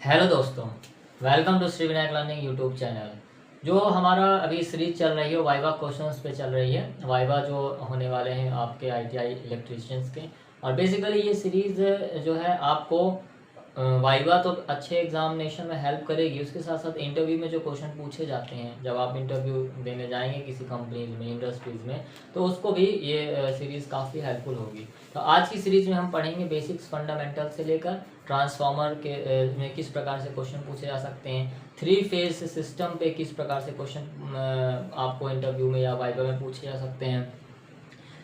Hello दोस्तों, welcome to Shri Vinayak learning YouTube channel. जो हमारा अभी सीरीज चल रही है वाइवा क्वेश्चंस पे चल रही है। वाइवा जो होने वाले हैं आपके आईटीआई इलेक्ट्रीशियंस के। और बेसिकली ये सीरीज़ जो है आपको वाइवा तो अच्छे एग्जामिनेशन में हेल्प करेगी, उसके साथ साथ इंटरव्यू में जो क्वेश्चन पूछे जाते हैं जब आप इंटरव्यू देने जाएंगे किसी कंपनीज में, इंडस्ट्रीज़ में, तो उसको भी ये सीरीज़ काफ़ी हेल्पफुल होगी। तो आज की सीरीज़ में हम पढ़ेंगे बेसिक्स फंडामेंटल से लेकर ट्रांसफार्मर के में किस प्रकार से क्वेश्चन पूछे जा सकते हैं, थ्री फेज सिस्टम पे किस प्रकार से क्वेश्चन आपको इंटरव्यू में या वाइवा में पूछे जा सकते हैं,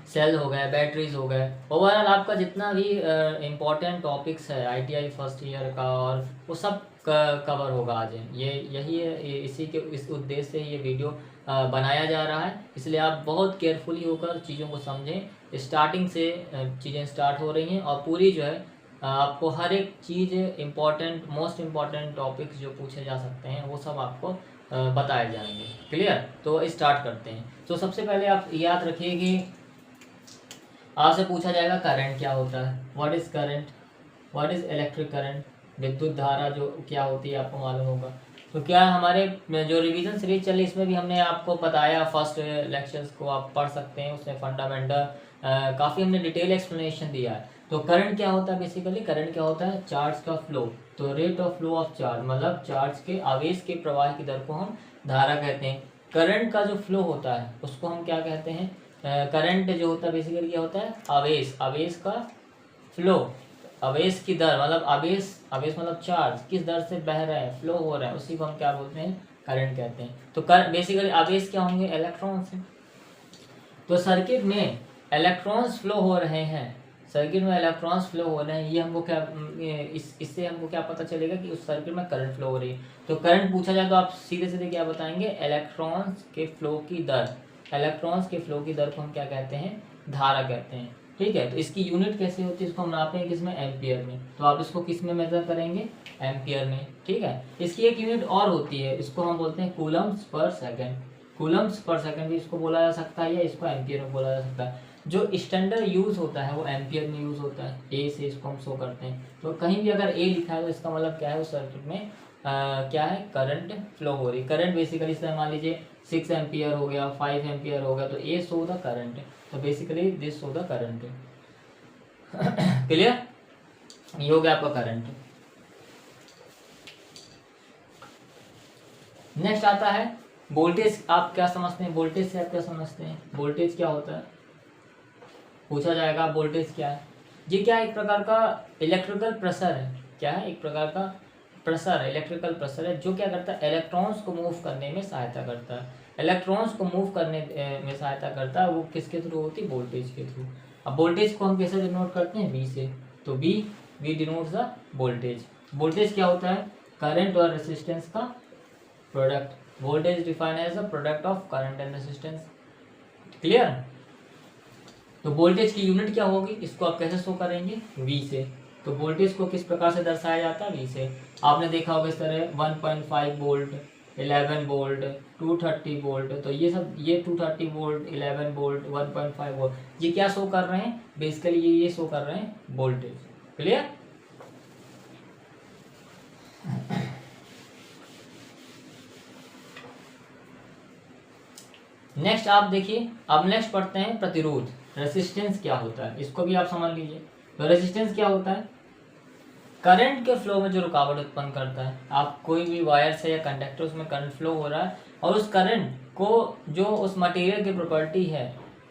सेल हो गए, बैटरीज हो गए, ओवरऑल आपका जितना भी इम्पोर्टेंट टॉपिक्स है आईटीआई फर्स्ट ईयर का, और वो सब कवर होगा आज। यही है, इसी के इस उद्देश्य से ये वीडियो बनाया जा रहा है। इसलिए आप बहुत केयरफुली होकर चीज़ों को समझें। स्टार्टिंग से चीज़ें स्टार्ट हो रही हैं और पूरी जो है आपको हर एक चीज़ इम्पॉर्टेंट, मोस्ट इम्पॉर्टेंट टॉपिक्स जो पूछे जा सकते हैं वो सब आपको बताए जाएंगे। क्लियर? तो स्टार्ट करते हैं। तो सबसे पहले आप याद रखिए कि आपसे पूछा जाएगा करंट क्या होता है, what is current, what is electric current, विद्युत धारा जो क्या होती है आपको मालूम होगा। तो क्या हमारे जो रिवीजन सीरीज चली इसमें भी हमने आपको बताया, फर्स्ट लेक्चर्स को आप पढ़ सकते हैं, उसमें फंडामेंटल काफ़ी हमने डिटेल एक्सप्लेनेशन दिया है। तो करंट क्या होता है, बेसिकली करंट क्या होता है, चार्ज का फ्लो। तो rate of flow of charge मतलब चार्ज के आवेश के प्रवाह की दर को हम धारा कहते हैं। करंट का जो फ्लो होता है उसको हम क्या कहते हैं, करंट जो होता है बेसिकली क्या होता है, आवेश, आवेश का फ्लो, आवेश की दर मतलब आवेश, आवेश मतलब चार्ज किस दर से बह रहे हैं, फ्लो हो रहा है, उसी को हम क्या बोलते हैं, करंट कहते हैं। तो बेसिकली आवेश क्या होंगे, इलेक्ट्रॉन्स हैं। तो सर्किट में इलेक्ट्रॉन्स फ्लो हो रहे हैं, सर्किट में इलेक्ट्रॉन्स फ्लो हो रहे हैं, ये हमको क्या इससे हमको क्या पता चलेगा कि उस सर्किट में करंट फ्लो हो रही है। तो करंट पूछा जाए तो आप सीधे सीधे क्या बताएंगे, इलेक्ट्रॉन्स के फ्लो की दर, इलेक्ट्रॉन्स के फ्लो की दर को हम क्या कहते हैं, धारा कहते हैं। ठीक है, तो इसकी यूनिट कैसे होती है, इसको हम नापेंगे किसमें, एम्पियर में। तो आप इसको किस में मेजर करेंगे, एम्पियर में। ठीक है, इसकी एक यूनिट और होती है, इसको हम बोलते हैं कूलम्स पर सेकेंड। कूलम्स पर सेकंड भी इसको बोला जा सकता है या इसको एम्पियर में बोला जा सकता है। जो स्टैंडर्ड यूज होता है वो एम्पियर में यूज होता है, ए से इसको हम शो करते हैं। तो कहीं भी अगर ए लिखा है तो इसका मतलब क्या है, उस सर्किट में क्या है, करंट फ्लो हो रही। करंट बेसिकली इसमें मान लीजिए 6 एम्पियर हो गया, 5 एम्पियर हो गया, तो ए शो द करंट। तो basically this show the current. Clear? ये हो गया आपका करंट। नेक्स्ट आता है वोल्टेज। आप क्या समझते हैं वोल्टेज से, आप क्या समझते हैं वोल्टेज क्या होता है, पूछा जाएगा वोल्टेज क्या है। ये क्या है, एक प्रकार का इलेक्ट्रिकल प्रेशर है। क्या है, एक प्रकार का प्रेशर है, इलेक्ट्रिकल प्रेशर है, जो क्या करता है, इलेक्ट्रॉन्स को मूव करने में सहायता करता है। इलेक्ट्रॉन्स को मूव करने में सहायता करता है, वो किसके थ्रू होती है, वोल्टेज के थ्रू। अब वोल्टेज को हम कैसे डिनोट करते हैं, वी से। तो V denotes the voltage. Voltage क्या होता है, करंट और रेसिस्टेंस का product. Voltage defined as the product of current and resistance. Clear? तो वोल्टेज की यूनिट क्या होगी, इसको आप कैसे शो करेंगे, वी से। तो वोल्टेज को किस प्रकार से दर्शाया जाता है, वी से। आपने देखा होगा इस तरह 1.5 वोल्ट, 11 वोल्ट, 230 वोल्ट। तो ये सब, ये 230 वोल्ट, 11 वोल्ट, 1.5 वोल्ट, ये क्या शो कर रहे हैं, बेसिकली ये शो कर रहे हैं वोल्टेज। क्लियर? नेक्स्ट आप देखिए, अब नेक्स्ट पढ़ते हैं प्रतिरोध। रेसिस्टेंस क्या होता है, इसको भी आप समझ लीजिए। तो रेसिस्टेंस क्या होता है, करंट के फ्लो में जो रुकावट उत्पन्न करता है। आप कोई भी वायर से या कंडक्टर, उसमें करंट फ्लो हो रहा है और उस करंट को जो उस मटेरियल की प्रॉपर्टी है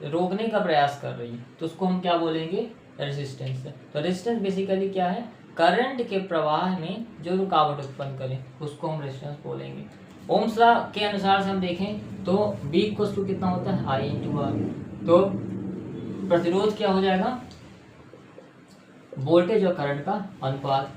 रोकने का प्रयास कर रही है, तो उसको हम क्या बोलेंगे, रेसिस्टेंस। तो रेसिस्टेंस बेसिकली क्या है, करंट के प्रवाह में जो रुकावट उत्पन्न करे उसको हम रेसिस्टेंस बोलेंगे। ओम्स लॉ के अनुसार से हम देखें तो B इक्वल्स टू कितना होता है, I इंटू आर। तो प्रतिरोध क्या हो जाएगा, वोल्टेज और करंट का अनुपात।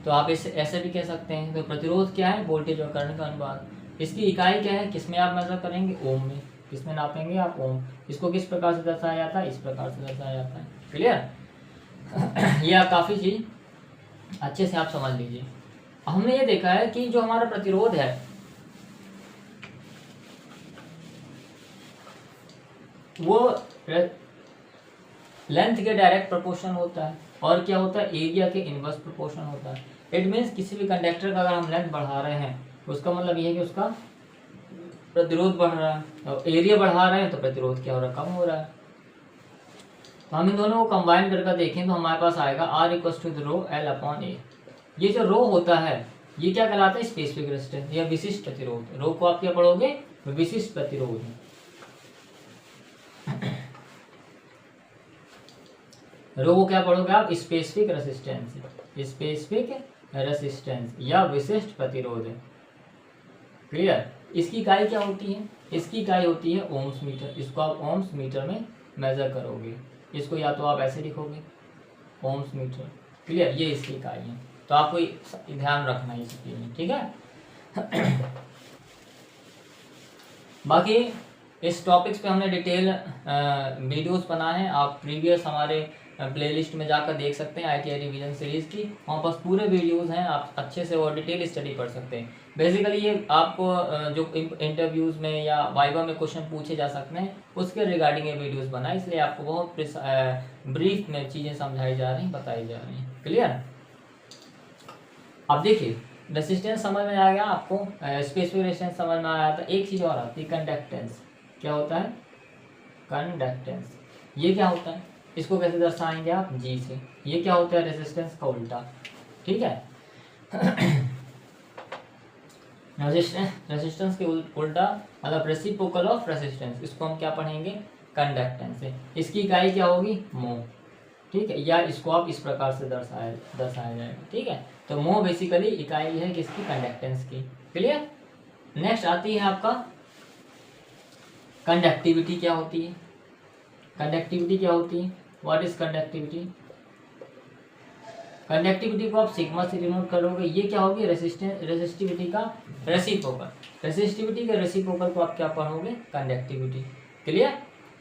तो आप इसे ऐसे भी कह सकते हैं। तो प्रतिरोध क्या है, वोल्टेज और करंट का अनुपात। इसकी इकाई क्या है, किसमें आप मेजर करेंगे, ओम में। किसमें नापेंगे आप, ओम। इसको किस प्रकार से दर्शाया जाता है, इस प्रकार से दर्शाया जाता है। क्लियर? ये काफ़ी चीज अच्छे से आप समझ लीजिए। हमने ये देखा है कि जो हमारा प्रतिरोध है वो लेंथ के डायरेक्ट प्रोपोर्शन होता है, और क्या होता है, एरिया के इनवर्स प्रोपोर्शन होता है। इट मीन्स किसी भी कंडक्टर का अगर हम लेंथ बढ़ा रहे हैं उसका मतलब ये है कि उसका प्रतिरोध बढ़ रहा है, और एरिया बढ़ा रहे हैं तो प्रतिरोध क्या हो रहा है, कम हो रहा है। तो हम इन दोनों को कंबाइन करके देखें तो हमारे पास आएगा R equal to rho L upon A. ये जो रो होता है ये क्या कहलाता है, स्पेसिफिक रेजिस्टेंस या विशिष्ट प्रतिरोध। रो को आप क्या पढ़ोगे, विशिष्ट प्रतिरोध। रो को क्या पढ़ोगे आप, स्पेसिफिक रेजिस्टेंस, स्पेसिफिक रेजिस्टेंस या विशिष्ट प्रतिरोध। क्लियर। इसकी इकाई क्या होती है, इसकी इकाई होती है ओम्स मीटर। इसको आप ओम्स मीटर में मेजर करोगे, इसको या तो आप ऐसे लिखोगे ओम्स मीटर। क्लियर, ये इसकी इकाई है। तो आपको ध्यान रखना है इस चीज में, ठीक है। बाकी इस टॉपिक्स पे हमने डिटेल वीडियोस बनाए हैं, आप प्रीवियस हमारे प्लेलिस्ट में जाकर देख सकते हैं ITI रिवीजन सीरीज़ की, वहाँ पास पूरे वीडियोस हैं, आप अच्छे से और डिटेल स्टडी कर सकते हैं। बेसिकली ये आपको जो इंटरव्यूज़ में या वाइवा में क्वेश्चन पूछे जा सकते हैं उसके रिगार्डिंग ये वीडियोस बनाए, इसलिए आपको बहुत ब्रीफ में चीज़ें समझाई जा रही, बताई जा रही हैं। क्लियर। अब देखिए रेसिस्टेंस समझ में आ गया आपको, स्पेसिफिक रेसिस्टेंस समझ में आया था। एक चीज़ और आती है कंडक्टेंस। क्या होता है कंडक्टेंस, ये क्या होता है, इसको कैसे दर्शाएंगे आप, जी से। ये क्या होता है, रेसिस्टेंस का उल्टा, ठीक है। रेसिस्टेंस के उल्टा मतलब रेसिप्रोकल ऑफ रेसिस्टेंस, इसको हम क्या पढ़ेंगे, कंडक्टेंस से। इसकी इकाई क्या होगी, मोह, ठीक है, या इसको आप इस प्रकार से दर्शाया जाएगा, ठीक है। तो मोह बेसिकली इकाई है किसकी, कंडक्टेंस की। क्लियर। नेक्स्ट आती है आपका कंडक्टिविटी। क्या होती है कंडक्टिविटी, क्या होती है, व्हाट इज कंडक्टिविटी। कंडक्टिविटी को आप सिग्मा से डिनोट करोगे, ये क्या होगी, रेसिस्टिविटी का रेसिप्रोकल। रेसिस्टिविटी के रेसिप्रोकल को आप क्या पढ़ोगे, कंडक्टिविटी। क्लियर,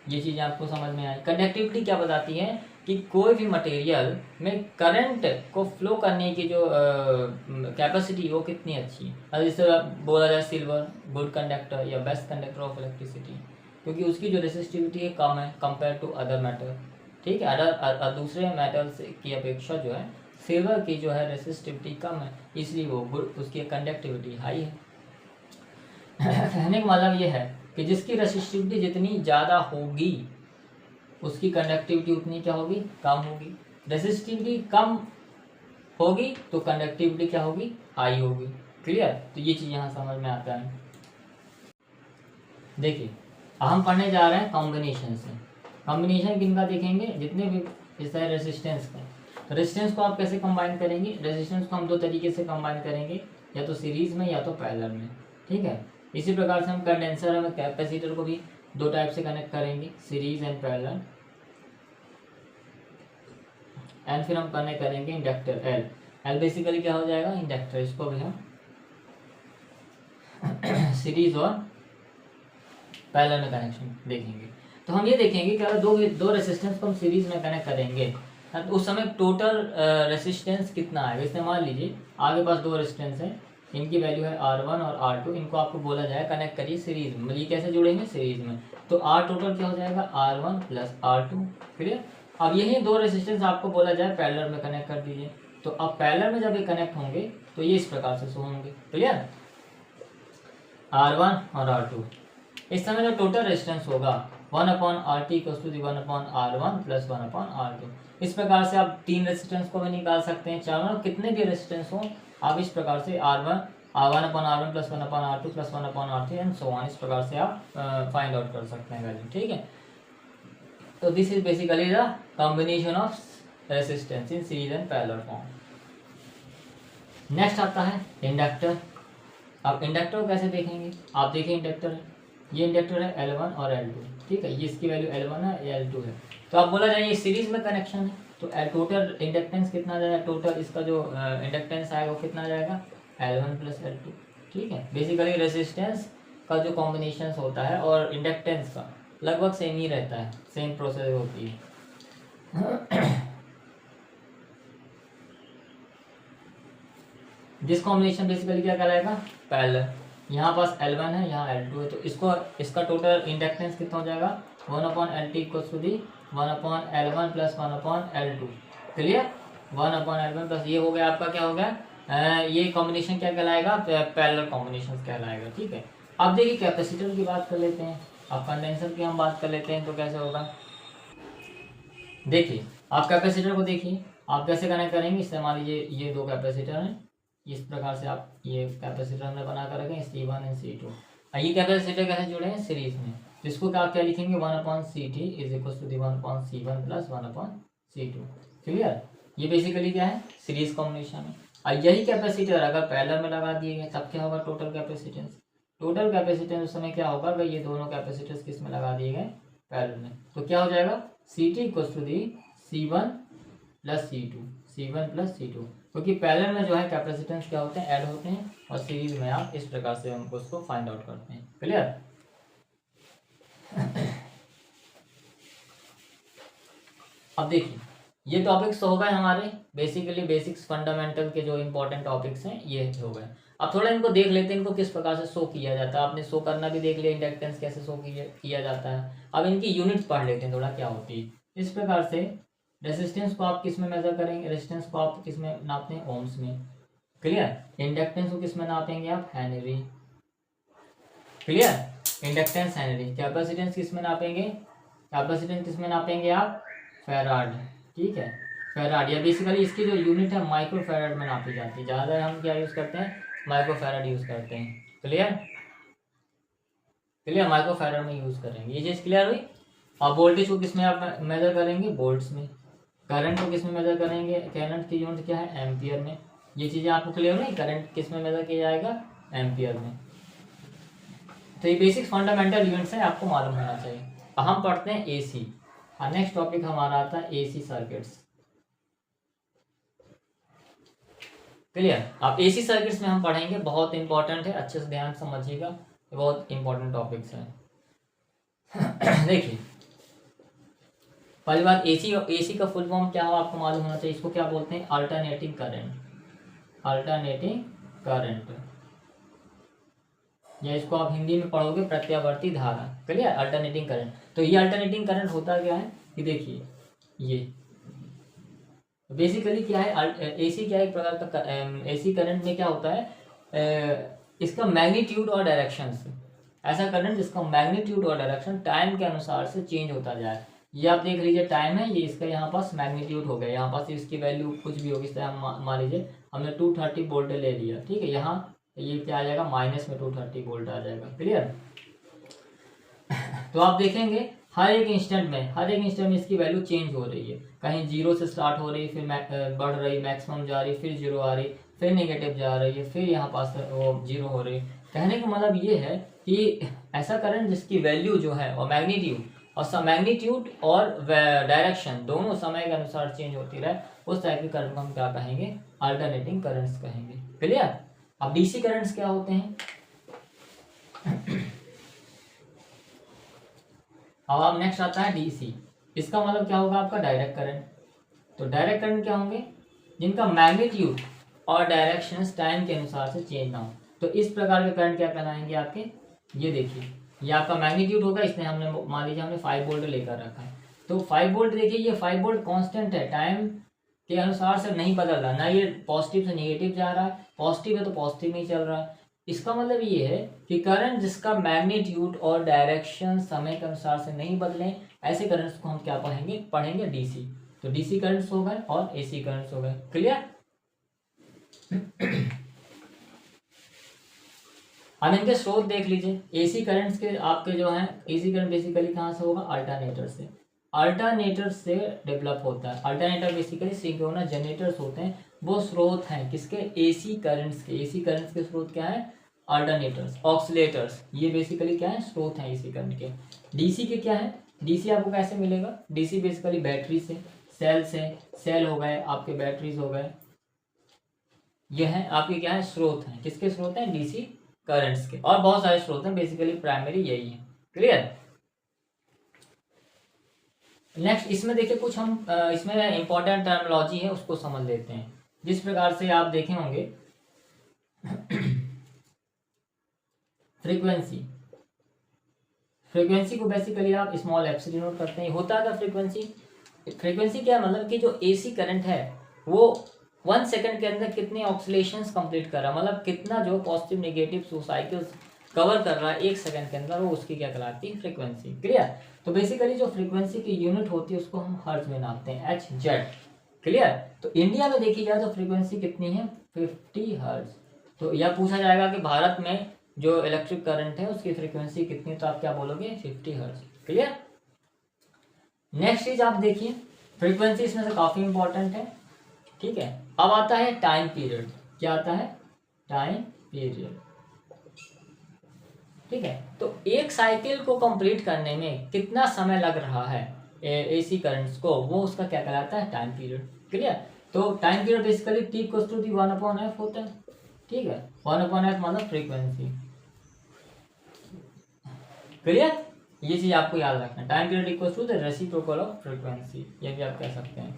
ये चीज़ आपको समझ में आई। कंडक्टिविटी क्या बताती है कि कोई भी मटेरियल में करंट को फ्लो करने की जो कैपेसिटी वो कितनी अच्छी है। जैसे बोला जाए सिल्वर गुड कंडक्टर या बेस्ट कंडक्टर ऑफ इलेक्ट्रिसिटी, क्योंकि उसकी जो रेसिस्टिविटी है कम है कंपेयर टू अदर मेटल, ठीक है। अदर दूसरे मेटल्स की अपेक्षा जो है सिल्वर की जो है रेसिस्टिविटी कम है, इसलिए वो गुड, उसकी कंडक्टिविटी हाई है। कहने का मतलब ये है कि जिसकी रेसिस्टिविटी जितनी ज़्यादा होगी उसकी कंडक्टिविटी उतनी क्या होगी, कम होगी। रेसिस्टिविटी कम होगी तो कंडक्टिविटी क्या होगी, हाई होगी। क्लियर। तो ये चीज़ यहाँ समझ में आता है। देखिए हम पढ़ने जा रहे हैं कॉम्बिनेशन से। कॉम्बिनेशन किनका देखेंगे, जितने भी जैसे रेसिस्टेंस का। तो रेजिस्टेंस को आप कैसे कंबाइन करेंगे, रेजिस्टेंस को हम दो तरीके से कंबाइन करेंगे, या तो सीरीज में या तो पैरेलल में, ठीक है। इसी प्रकार से हम कंडेंसर और कैपेसिटर को भी दो टाइप से कनेक्ट करेंगे, सीरीज एंड पैरेलल। एंड फिर हम कनेक्ट करेंगे इंडक्टर एल बेसिकली क्या हो जाएगा, इंडक्टर। इसको भी हम सीरीज और पैरेलल में कनेक्शन देखेंगे। तो हम ये देखेंगे कि अगर दो रेसिस्टेंस को हम सीरीज में कनेक्ट करेंगे तो उस समय टोटल रेसिस्टेंस कितना आएगा। इसमें मान लीजिए आपके पास दो रेसिस्टेंस है, इनकी वैल्यू है R1 और R2, इनको आपको बोला जाए कनेक्ट करिए सीरीज में। ये कैसे जुड़ेंगे, सीरीज में। तो R टोटल क्या हो जाएगा, R1 प्लस R2। क्लियर। अब यही दो रेसिस्टेंस आपको बोला जाए पैरेलल में कनेक्ट कर दीजिए। तो अब पैरेलल में जब ये कनेक्ट होंगे तो ये इस प्रकार से शो होंगे। क्लियर। R1 और R2। इस समय जो टोटल रेजिस्टेंस होगा 1/RT equals to 1/R1 plus 1/R2। इस प्रकार से आप तीन रेजिस्टेंस को भी निकाल सकते हैं, चारों कितने भी रेजिस्टेंस हो आप इस प्रकार से R1 1/R1 plus 1/R2 plus 1/R3 and so on, इस प्रकार से आप फाइंड आउट कर सकते हैं वैल्यू, ठीक है। तो this is basically the combination of resistance in series and parallel form. Next आता है इंडक्टर। अब इंडक्टर को कैसे देखेंगे, आप देखिए इंडक्टर, ये इंडक्टर है L1 और L2, ठीक है। ये इसकी वैल्यू L1 है, ये L2 है। तो आप बोला जाए ये सीरीज में कनेक्शन है, तो टोटल इंडक्टेंस कितना जाएगा, टोटल इसका जो इंडक्टेंस आएगा वो कितना जाएगा, L1 प्लस L2, ठीक है। बेसिकली रेजिस्टेंस का जो कॉम्बिनेशन होता है और इंडक्टेंस का लगभग सेम ही रहता है, सेम प्रोसेस होती है। दिस कॉम्बिनेशन बेसिकली क्या कहलाएगा, पैरेलल। यहाँ पास L1 है, यहाँ L2 है, तो इसका टोटल इंडक्टेंस कितना हो जाएगा, 1/LT equals to the 1/L1 plus 1/L2। Clear. 1/L1 plus ये हो गया आपका क्या हो गया ये कॉम्बिनेशन क्या कहलाएगा, पैरेलल कॉम्बिनेशन कहलाएगा। ठीक है, अब देखिए कैपेसिटर की बात कर लेते हैं, अब कंडेंसर की हम बात कर लेते हैं तो कैसे होगा। देखिए आप कैपेसिटर को देखिए, आप कैसे कनेक्ट करेंगे, इससे मान लीजिए ये दो कैपेसिटर हैं, इस प्रकार से आप ये कैपेसिटर हमने बना कर रखें C1 एंड C2। ये कैपेसिटर कैसे जुड़े हैं, सीरीज में, तो इसको क्या क्या लिखेंगे, 1/CT is equal to 1/C1 plus 1/C2। Clear, ये बेसिकली क्या है, सीरीज कॉम्बिनेशन है। और यही कैपेसिटर अगर पैरेलल में लगा दिए गए तब क्या होगा, टोटल कैपेसिटेंस। टोटल कैपेसिटेंस उस समय क्या होगा, भाई ये दोनों कैपेसिटर्स किस में लगा दिए गए, पैरेलल में, तो क्या हो जाएगा CT equal to C1 plus C2, क्योंकि पैरेलल में जो है कैपेसिटेंस क्या होते हैं, ऐड होते हैं, और सीरीज में आप इस प्रकार से हमको उसको फाइंड आउट करते हैं। क्लियर। अब देखिए ये टॉपिक्स तो हो गए हमारे बेसिकली बेसिक्स फंडामेंटल के जो इंपॉर्टेंट टॉपिक्स हैं ये हो गए। अब थोड़ा इनको देख लेते हैं, इनको किस प्रकार से शो किया जाता है। आपने शो करना भी देख लिया, इंडक्टेंस कैसे शो किया जाता है। अब इनकी यूनिट्स पढ़ लेते हैं थोड़ा क्या होती है। इस प्रकार से रेजिस्टेंस को आप किस में मेजर करेंगे, रेजिस्टेंस को आप किस में नापते हैं, ओम्स में। क्लियर। इंडक्टेंस को किस में नापेंगे आप, Henry. Clear, inductance Henry. Capacitance किस में नापेंगे, कैपेसिटेंस किस में नापेंगे आप, फैराड। ठीक है, फैराड, या बेसिकली इसकी जो यूनिट है माइक्रो फैराड में नापी जाती है। ज़्यादा हम क्या यूज़ करते हैं, माइक्रो फैराड यूज़ करते हैं। क्लियर, क्लियर, माइक्रो फैराड में यूज़ करेंगे, ये चीज़ क्लियर हुई। और वोल्टेज को किस में आप मेजर करेंगे, वोल्ट्स में। करंट को किस में मेजर करेंगे, करंट की यूनिट क्या है, एम्पियर में। ये चीज़ें आपको क्लियर हुई, करंट किस में मेजर किया जाएगा, एम्पियर में। तो ये बेसिक फंडामेंटल यूनिट्स हैं, आपको मालूम होना चाहिए। अब हम पढ़ते हैं AC। और नेक्स्ट टॉपिक हमारा आता है AC सर्किट्स। क्लियर, आप AC सर्किट्स में हम पढ़ेंगे, बहुत इंपॉर्टेंट है, अच्छे से ध्यान समझिएगा, बहुत इंपॉर्टेंट टॉपिक्स हैं। देखिए पहली बात AC का फुल फॉर्म क्या हो आपको मालूम होना चाहिए। इसको क्या बोलते हैं, अल्टरनेटिंग करंट। अल्टरनेटिंग करंट, या इसको आप हिंदी में पढ़ोगे प्रत्यावर्ती धारा। Clear, alternating current. तो ये अल्टरनेटिंग करंट होता क्या है कि देखिए ये बेसिकली क्या है, AC क्या है, एक प्रकार का AC करंट में क्या होता है, इसका मैग्नीट्यूड और डायरेक्शन, ऐसा करंट जिसका मैग्नीट्यूड और डायरेक्शन टाइम के अनुसार से चेंज होता जाए। ये आप देख लीजिए, टाइम है, ये इसका यहाँ पास मैग्नीट्यूड हो गया, यहाँ पास इसकी वैल्यू कुछ भी होगी। इस तरह हम मान लीजिए हमने 230 वोल्ट ले लिया, ठीक है, यहाँ ये क्या आ जाएगा, माइनस में 230 वोल्ट आ जाएगा। क्लियर। तो आप देखेंगे हर एक इंस्टेंट में इसकी वैल्यू चेंज हो रही है। कहीं 0 से स्टार्ट हो रही है, फिर बढ़ रही, मैक्सिमम जा रही, फिर 0 आ रही, फिर नेगेटिव जा रही है, फिर यहाँ पास वो 0 हो रही। कहने का मतलब ये है कि ऐसा करंट जिसकी वैल्यू जो है और मैग्नीट्यूड और डायरेक्शन दोनों समय के अनुसार चेंज होती रहे, उस टाइप के करंट को हम क्या कहेंगे, अल्टरनेटिंग करंट्स कहेंगे। क्लियर। अब DC करंट्स क्या होते हैं। अब नेक्स्ट आता है DC। इसका मतलब क्या होगा आपका, डायरेक्ट करंट। तो डायरेक्ट करंट क्या होंगे, जिनका मैग्नीट्यूड और डायरेक्शंस टाइम के अनुसार से चेंज ना हो। तो इस प्रकार के करंट क्या कहलाएंगे आपके, ये देखिए, ये आपका मैग्नीट्यूड होगा, इसमें हमने मान लीजिए हमने 5 वोल्ट लेकर रखा है, तो 5 वोल्ट देखिए, ये 5 वोल्ट कांस्टेंट है, टाइम के अनुसार से नहीं बदल रहा, ना ये पॉजिटिव से नेगेटिव जा रहा है, पॉजिटिव है तो पॉजिटिव में ही चल रहा है। इसका मतलब ये है कि करंट जिसका मैग्नीट्यूड और डायरेक्शन समय के अनुसार से नहीं बदले, ऐसे करंट्स को हम क्या पढ़ेंगे DC। तो DC करंट्स हो गए और AC करंट्स हो गए। क्लियर। अब इनके स्रोत देख लीजिए। AC करंट्स के आपके जो हैं, AC करंट बेसिकली कहाँ से होगा, अल्टरनेटर से। अल्टरनेटर से डेवलप होता है। अल्टरनेटर बेसिकली सिंक्रोनस जनरेटर्स होते हैं, वो स्रोत हैं किसके, AC करंट्स के। AC करंट्स के स्रोत क्या है, अल्टरनेटर्स, ऑक्सीलेटर्स, ये बेसिकली क्या है, स्रोत हैं AC करंट के। DC के क्या है, DC आपको कैसे मिलेगा, DC बेसिकली बैटरी से, सेल हो गए आपके, बैटरीज हो गए, ये हैं आपके क्या है, स्रोत हैं। किसके स्रोत हैं, DC करंट्स के। और बहुत सारे स्रोत हैं, बेसिकली प्राइमरी यही है। क्लियर। नेक्स्ट इसमें देखिए कुछ हम इसमें इंपॉर्टेंट टर्मिनोलॉजी है, उसको समझ लेते हैं। जिस प्रकार से आप देखे होंगे फ्रीक्वेंसी को बेसिकली आप स्मॉल एफ से डिनोट करते हैं। होता है फ्रीक्वेंसी क्या है, मतलब कि जो AC करंट है वो 1 सेकंड के अंदर कितने ऑक्सीलेशंस कंप्लीट कर रहा है, मतलब कितना जो पॉजिटिव नेगेटिव साइकिल्स कवर कर रहा है 1 सेकंड के अंदर, वो उसकी क्या कहलाती है, फ्रीक्वेंसी। क्लियर। तो बेसिकली जो फ्रीक्वेंसी की यूनिट होती है उसको हम हर्ट्ज में नापते हैं, एच जेड। क्लियर। तो इंडिया में देखी जाए तो फ्रीक्वेंसी कितनी है, 50 हर्ट्ज। तो यह पूछा जाएगा कि भारत में जो इलेक्ट्रिक करंट है उसकी फ्रीक्वेंसी कितनी, तो आप क्या बोलोगे, 50 हर्ट्ज। क्लियर। नेक्स्ट चीज आप देखिए, फ्रीक्वेंसी इसमें से काफी इंपॉर्टेंट है। ठीक है। अब आता है टाइम पीरियड। क्या आता है, टाइम पीरियड। ठीक है। तो एक साइकिल को कंप्लीट करने में कितना समय लग रहा है एसी करंट्स को, वो उसका क्या कहलाता है, टाइम पीरियड। क्लियर। तो time period basically T equals to the 1/f होता है। ठीक है। 1/f मतलब फ्रीक्वेंसी। क्लियर। ये चीज आपको याद रखना है, time period equals to the reciprocal of frequency, ये भी आप कह सकते हैं।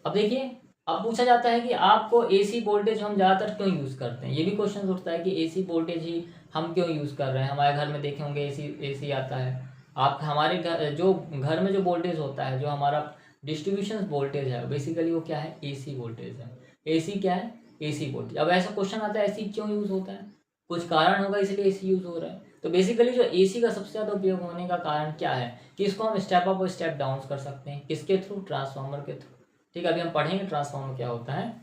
अब देखिए, अब पूछा जाता है कि आपको एसी वोल्टेज हम ज़्यादातर क्यों यूज़ करते हैं, ये भी क्वेश्चन उठता है कि एसी वोल्टेज ही हम क्यों यूज़ कर रहे हैं। हमारे घर में देखे होंगे एसी आता है। आप हमारे जो घर में जो वोल्टेज होता है, जो हमारा डिस्ट्रीब्यूशन वोल्टेज है, बेसिकली वो क्या है, एसी वोल्टेज है। एसी क्या है, एसी वोल्टेज। अब ऐसा क्वेश्चन आता है एसी क्यों यूज़ होता है, कुछ कारण होगा इसलिए एसी यूज़ हो रहा है। तो बेसिकली जो एसी का सबसे ज़्यादा उपयोग होने का कारण क्या है कि इसको हम स्टेप अप और स्टेप डाउन कर सकते हैं, किसके थ्रू, ट्रांसफार्मर के थ्रू। ठीक है। अभी हम पढ़ेंगे ट्रांसफार्मर क्या होता है।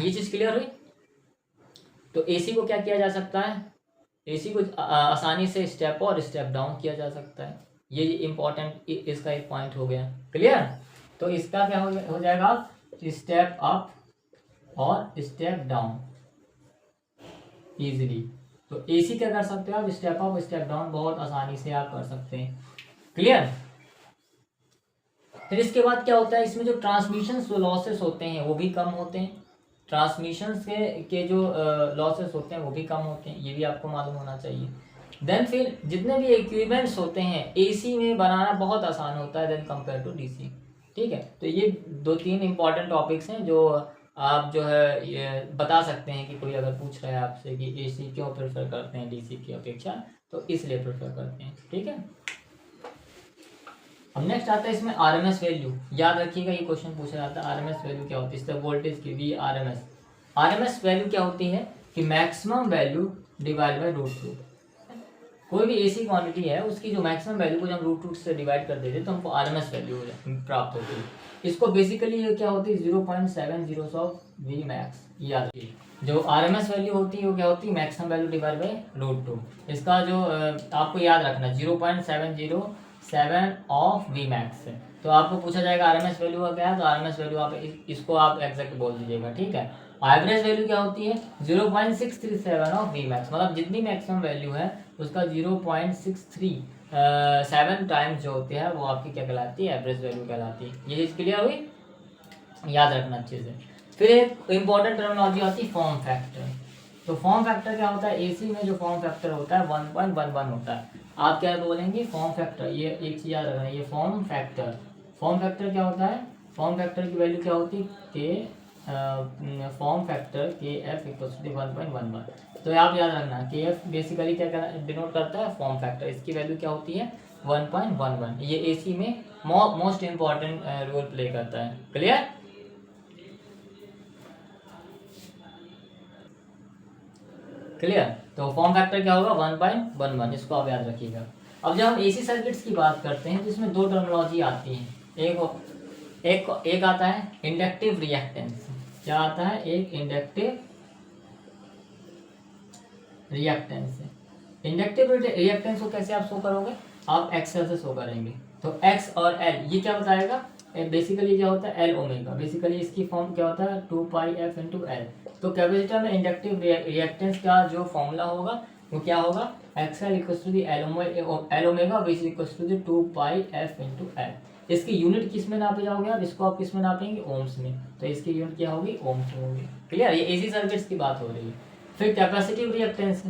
ये चीज क्लियर हुई। तो एसी को क्या किया जा सकता है, एसी को आसानी से स्टेप और स्टेप डाउन किया जा सकता है। ये इंपॉर्टेंट इसका एक पॉइंट हो गया। क्लियर। तो इसका क्या हो जाएगा, स्टेप अप और स्टेप डाउन इजीली। तो एसी क्या कर सकते हो आप, स्टेप अप स्टेप डाउन बहुत आसानी से आप कर सकते हैं। क्लियर। फिर इसके बाद क्या होता है, इसमें जो ट्रांसमिशन लॉसेस होते हैं वो भी कम होते हैं। ट्रांसमिशन के जो लॉसेस होते हैं वो भी कम होते हैं, ये भी आपको मालूम होना चाहिए। देन फिर जितने भी इक्विपमेंट्स होते हैं एसी में बनाना बहुत आसान होता है देन कंपेयर टू डीसी। ठीक है। तो ये 2-3 इंपॉर्टेंट टॉपिक्स हैं जो आप जो है ये बता सकते हैं कि कोई अगर पूछ रहा है आपसे कि एसी क्यों प्रेफर करते हैं डीसी की अपेक्षा, तो इसलिए प्रेफर करते हैं। ठीक है। अब नेक्स्ट आता है इसमें आरएमएस वैल्यू। याद रखिएगा ये क्वेश्चन पूछा जाता है, आरएमएस वैल्यू क्या होती है, इससे वोल्टेज की वी आरएमएस। आरएमएस वैल्यू क्या होती है कि मैक्सिमम वैल्यू डिवाइड बाय √2। कोई भी एसी क्वांटिटी है उसकी जो मैक्सिमम वैल्यू को जब √2 से डिवाइड कर देते तो हमको आरएमएस वैल्यू प्राप्त होती है। इसको बेसिकली ये क्या होती है, 0.70 ऑफ वी मैक्स। याद रखिए, जो आरएमएस वैल्यू होती है वो क्या होती है, मैक्सिमम वैल्यू डिवाइड बाय √2। इसका जो आपको याद रखना 0.707 ऑफ वी मैक्स। तो आपको पूछा जाएगा आरएमएस वैल्यू का क्या है, तो आरएमएस वैल्यू आप इसको आप एग्जैक्ट बोल दीजिएगा। ठीक है। एवरेज वैल्यू क्या होती है, 0.637 ऑफ वी मैक्स, मतलब जितनी मैक्सिमम वैल्यू है उसका 0.637 टाइम्स जो होते हैं वो आपकी क्या कहलाती है, एवरेज वैल्यू कहलाती है। ये चीज़ क्लियर हुई, याद रखना अच्छे से। फिर एक इंपॉर्टेंट टर्मिनोलॉजी आती है फॉर्म फैक्टर। तो फॉर्म फैक्टर क्या होता है, एसी में जो फॉर्म फैक्टर होता है 1.11 होता है। आप क्या बोलेंगे, फॉर्म फैक्टर। ये एक चीज याद रखना, ये फॉर्म फैक्टर। फॉर्म फैक्टर क्या होता है, फॉर्म फैक्टर की वैल्यू क्या होती है, के फॉर्म फैक्टर के एफ इक्वल्स टू 1.11। तो आप याद रखना के एफ बेसिकली क्या डिनोट करता है, फॉर्म फैक्टर। इसकी वैल्यू क्या होती है, 1.11। ये एसी में मोस्ट इंपॉर्टेंट रोल प्ले करता है। क्लियर। क्लियर। तो फॉर्म फैक्टर क्या होगा, 1.11, इसको आप याद रखिएगा। अब जब हम एसी सर्किट्स की बात करते हैं तो इसमें दो टर्मिनोलॉजी आती है। एक आता है इंडक्टिव रिएक्टेंस। क्या आता है, एक इंडक्टिव रिएक्टेंस। इंडक्टिव रिएक्टेंस को कैसे आप शो करोगे, आप एक्सएल से शो करेंगे। तो एक्स और एल ये क्या बताएगा, बेसिकली क्या होता है, एल ओमेगा। बेसिकली इसकी फॉर्म क्या होता है, 2πf इंटू एल। तो कैपेसिटर में इंडक्टिव रिएक्टेंस का जो फॉर्मूला होगा वो क्या होगा, XL equals to the L omega which equals to the 2πf into L. इसकी यूनिट किस में नापे जाओगे आप, इसको आप किस में नापेंगे, ओम्स में। तो इसकी यूनिट क्या होगी, ओम्स में होगी। क्लियर। ये एसी सर्किट्स की बात हो रही है। फिर कैपेसिटिव रिएक्टेंस,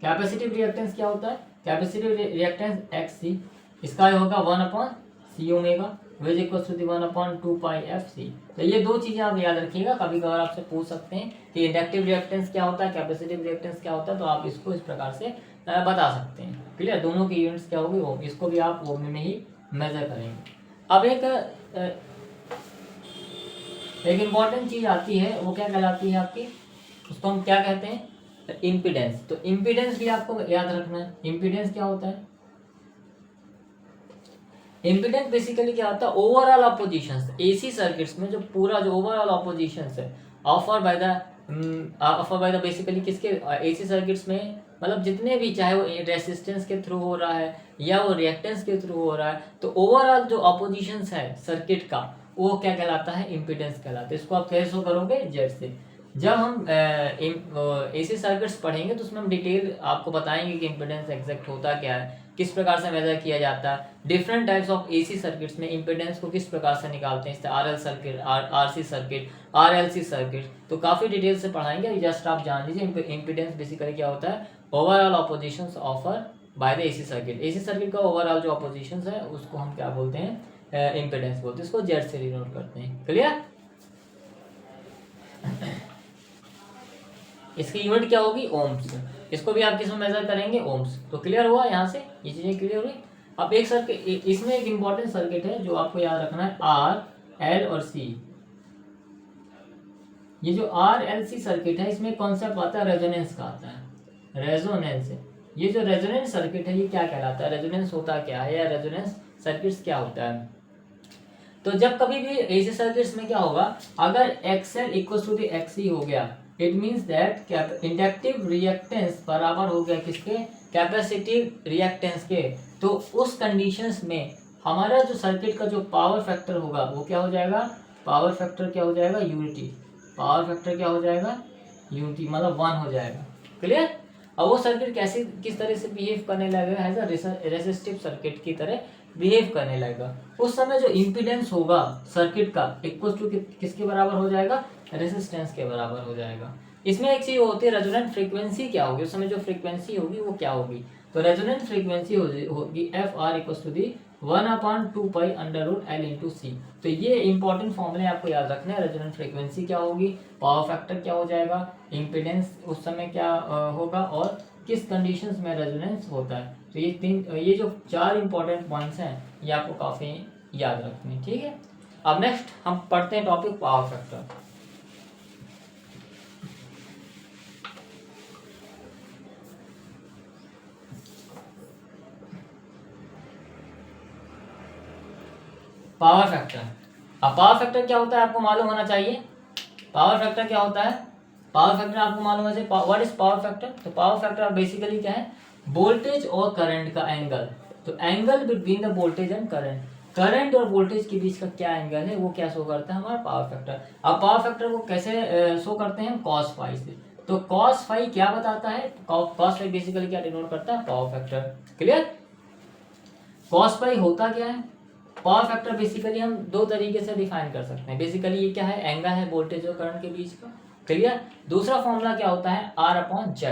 कैपेसिटिव रिएक्टेंस क्या होता है, कैपेसिटिव रिएक्टेंस एक्स सी, इसका होगा 1/C omega which equal to 1/2πfc। तो ये दो चीजें आप याद रखिएगा, कभी कभार आपसे पूछ सकते हैं कि इंडक्टिव रिएक्टेंस क्या होता है, कैपेसिटिव रिएक्टेंस क्या होता है, तो आप इसको इस प्रकार से बता सकते हैं। क्लियर, दोनों की यूनिट्स क्या होगी वो, इसको भी आप ओम में ही मेजर करेंगे। अब एक इम्पॉर्टेंट चीज आती है, वो क्या कहलाती है आपकी, उसको हम क्या कहते हैं, इम्पीडेंस। तो इम्पीडेंस भी आपको याद रखना है। इम्पीडेंस क्या होता है, इम्पीडेंस बेसिकली क्या होता है, ओवरऑल ऑपोजिशंस एसी सर्किट्स में, जो पूरा जो ओवरऑल ऑपोजिशंस है ऑफर बाय द बेसिकली किसके, एसी सर्किट्स में, मतलब जितने भी, चाहे वो रेसिस्टेंस के थ्रू हो रहा है या वो रिएक्टेंस के थ्रू हो रहा है, तो ओवरऑल जो ऑपोजिशंस है सर्किट का, वो क्या कहलाता है, इम्पीडेंस कहलाता है। इसको आप कैसे करोगे, जेड से। जब हम एसी सर्किट्स पढ़ेंगे तो उसमें हम डिटेल आपको बताएंगे कि इम्पीडेंस एग्जैक्ट होता क्या है, किस प्रकार से मेजर किया जाता है, different types of AC circuits में इम्पीडेंस को किस प्रकार से निकालते हैं, RL circuit, RC circuit, RLC circuit, तो काफी डिटेल से पढ़ाएंगे। जस्ट आप जान लीजिए इम्पीडेंस बेसिकली क्या होता है, overall opposition's offer by the AC circuit. AC circuit का ओवरऑल जो ऑपोजिशंस है उसको हम क्या बोलते हैं, इम्पीडेंस बोलते हैं। इसको जेड से डिनोट करते हैं। क्लियर, इसकी यूनिट क्या होगी, ओम्स। इसको भी आप किसमें मेजर करेंगे, ओम्स। तो क्लियर हुआ, यहाँ से ये चीजें क्लियर हुई। अब एक सर्किट, इसमें एक इंपॉर्टेंट सर्किट है जो आपको याद रखना है, आर, एल और सी। ये जो आर एल सी सर्किट है, इसमें कॉन्सेप्ट आता है रेजोनेंस का, आता है रेजोनेंस। ये जो रेजोनेंस सर्किट है ये क्या कहलाता है, रेजोनेंस होता क्या है, या रेजोनेंस सर्किट्स क्या होता है। तो जब कभी भी एसी सर्किट्स में क्या होगा, अगर एक्सएल इक्वल टू एक्सी हो गया, it means that inductive reactance बराबर हो गया किसके, कैपेसिटिव रिएक्टेंस के। तो उस कंडीशंस में हमारा जो सर्किट का जो पावर फैक्टर होगा वो क्या हो जाएगा, पावर फैक्टर क्या हो जाएगा, यूनिटी। पावर फैक्टर क्या हो जाएगा, यूनिटी, मतलब 1 हो जाएगा। क्लियर। अब वो सर्किट कैसे, किस तरह से बिहेव करने लगेगा, एज अ रेसिस्टिव सर्किट की तरह बिहेव करने लगेगा। उस समय जो इम्पीडेंस होगा सर्किट का इक्वल टू किसके बराबर हो जाएगा, रेसिस्टेंस के बराबर हो जाएगा। इसमें एक चीज होती है, रेजोनेंट फ्रीक्वेंसी क्या होगी, उस समय जो फ्रीक्वेंसी होगी वो क्या होगी, तो रेजोनेंट फ्रीक्वेंसी होगी F R equal to the 1/2π√L/C। तो ये इंपॉर्टेंट फॉर्मूले आपको याद रखना है। रेजोनेंट फ्रीक्वेंसी क्या होगी, पावर फैक्टर क्या हो जाएगा, इम्पीडेंस उस समय क्या होगा, और किस कंडीशंस में रेजोनेंस होता है। तो ये जो 4 इंपॉर्टेंट पॉइंट्स हैं ये आपको काफी याद रखने, ठीक है। अब नेक्स्ट हम पढ़ते हैं topic power factor. Power factor. अब पावर फैक्टर क्या होता है आपको मालूम होना चाहिए। पावर फैक्टर क्या होता है, पावर फैक्टर आपको मालूम है। व्हाट इज पावर फैक्टर, तो पावर फैक्टर बेसिकली क्या है, वोल्टेज और करंट का एंगल। तो angle between the voltage and current, current और वोल्टेज के बीच का क्या एंगल है वो क्या शो करता है हमारा पावर फैक्टर। अब पावर फैक्टर को कैसे शो करते हैं, कॉस फाई से। तो कॉस फाई क्या बताता है, कॉस फाई बेसिकली क्या डिनोट करता है, power factor. Clear. Cos phi होता क्या है, पावर फैक्टर बेसिकली हम 2 तरीके से डिफाइन कर सकते हैं। बेसिकली ये क्या है, एंगल है वोल्टेज और करंट के बीच का। क्लियर। दूसरा फॉर्मूला क्या होता है, R/Z।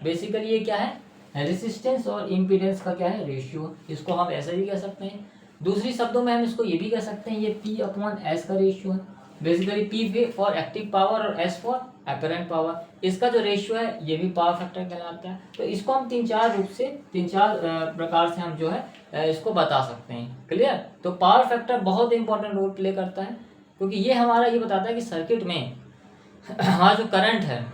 बेसिकली ये क्या है, रेजिस्टेंस और इम्पीडेंस का क्या है, रेशियो। इसको हम ऐसे भी कह सकते हैं। दूसरी शब्दों में हम इसको ये भी कह सकते हैं, ये P/S का रेशियो है। Basically P for active power और S फॉर अपरेंट पावर। इसका जो रेशियो है ये भी पावर फैक्टर कहलाता है। तो इसको हम 3-4 रूप से, 3-4 प्रकार से हम जो है इसको बता सकते हैं। क्लियर। तो पावर फैक्टर बहुत इंपॉर्टेंट रोल प्ले करता है, क्योंकि ये हमारा ये बताता है कि सर्किट में हमारा जो करंट है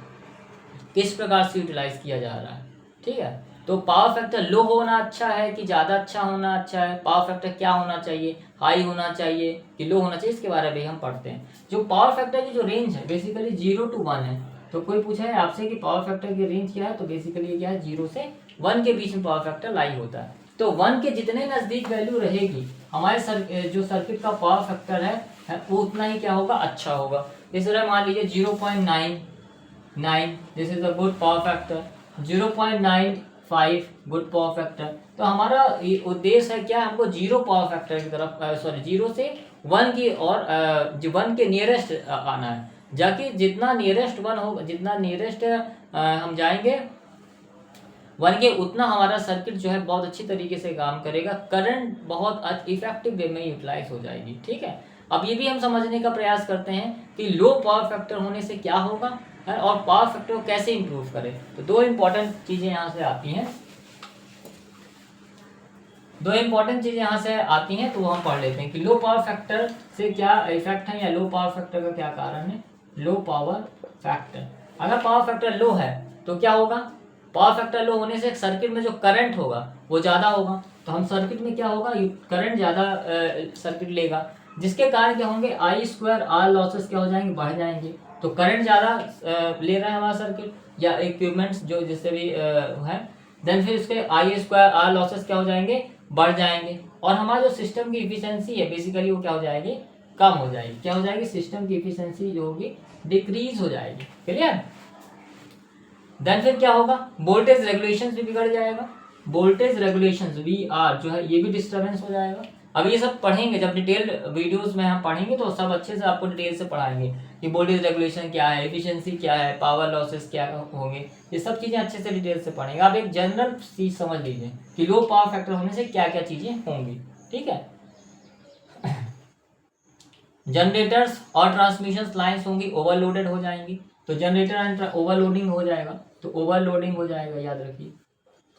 किस प्रकार से यूटिलाइज किया जा रहा है। ठीक है। तो पावर फैक्टर लो होना अच्छा है कि ज़्यादा अच्छा होना अच्छा है, पावर फैक्टर क्या होना चाहिए, हाई होना चाहिए कि लो होना चाहिए, इसके बारे में हम पढ़ते हैं। जो पावर फैक्टर की जो रेंज है बेसिकली 0 to 1 है। तो कोई पूछा है आपसे कि पावर फैक्टर की रेंज क्या है, तो बेसिकली क्या है, 0 से 1 के बीच में पावर फैक्टर लाई होता है। तो 1 के जितने नज़दीक वैल्यू रहेगी हमारे जो सर्किट का पावर फैक्टर है वो उतना ही क्या होगा, अच्छा होगा। इस तरह मान लीजिए 0.99, this is a good power factor. 0.95 good power factor. तो हमारा उद्देश्य है क्या, हमको 0 पावर फैक्टर की तरफ, 0 से 1 की और 1 के नियरेस्ट आना है। जाके जितना नियरेस्ट 1 होगा, जितना नियरेस्ट हम जाएंगे बन के उतना हमारा सर्किट जो है बहुत अच्छी तरीके से काम करेगा, करंट बहुत इफेक्टिव वे में यूटिलाइज हो जाएगी। ठीक है, अब ये भी हम समझने का प्रयास करते हैं कि लो पावर फैक्टर होने से क्या होगा और पावर फैक्टर को कैसे इंप्रूव करें। तो दो इंपॉर्टेंट चीजें यहाँ से आती हैं, तो वो हम पढ़ लेते हैं कि लो पावर फैक्टर से क्या इफेक्ट है या लो पावर फैक्टर का क्या कारण है। लो पावर फैक्टर, अगर पावर फैक्टर लो है तो क्या होगा, पावर फैक्टर लो होने से सर्किट में जो करंट होगा वो ज़्यादा होगा, तो हम सर्किट में क्या होगा, करंट ज़्यादा सर्किट लेगा, जिसके कारण क्या होंगे, I2R लॉसेस क्या हो जाएंगे, बढ़ जाएंगे। तो करंट ज़्यादा ले रहा है हमारा सर्किट या इक्विपमेंट्स जो जिससे भी है, देन फिर उसके I2R लॉसेस क्या हो जाएंगे, बढ़ जाएंगे, और हमारा जो सिस्टम की इफिशियंसी है बेसिकली वो क्या हो जाएगी, कम हो जाएगी। क्या हो जाएगी, सिस्टम की इफिशियंसी जो होगी डिक्रीज हो जाएगी। क्लियर। देन फिर क्या होगा, वोल्टेज रेगुलेशन भी बिगड़ जाएगा, वोल्टेज रेगुलेशन VR जो है ये भी डिस्टर्बेंस हो जाएगा। अब ये सब पढ़ेंगे जब डिटेल वीडियोस में हम पढ़ेंगे तो सब अच्छे से आपको डिटेल से पढ़ाएंगे कि वोल्टेज रेगुलेशन क्या है, एफिशिएंसी क्या है, पावर लॉसेस क्या होंगे, ये सब चीजें अच्छे से डिटेल से पढ़ेंगे। आप एक जनरल चीज समझ लीजिए कि लो पावर फैक्टर होने से क्या क्या चीजें होंगी। ठीक है, जनरेटर्स और ट्रांसमिशन लाइन्स होंगी ओवरलोडेड हो जाएंगी, तो जनरेटर ओवरलोडिंग हो जाएगा, तो ओवरलोडिंग हो जाएगा, याद रखिए।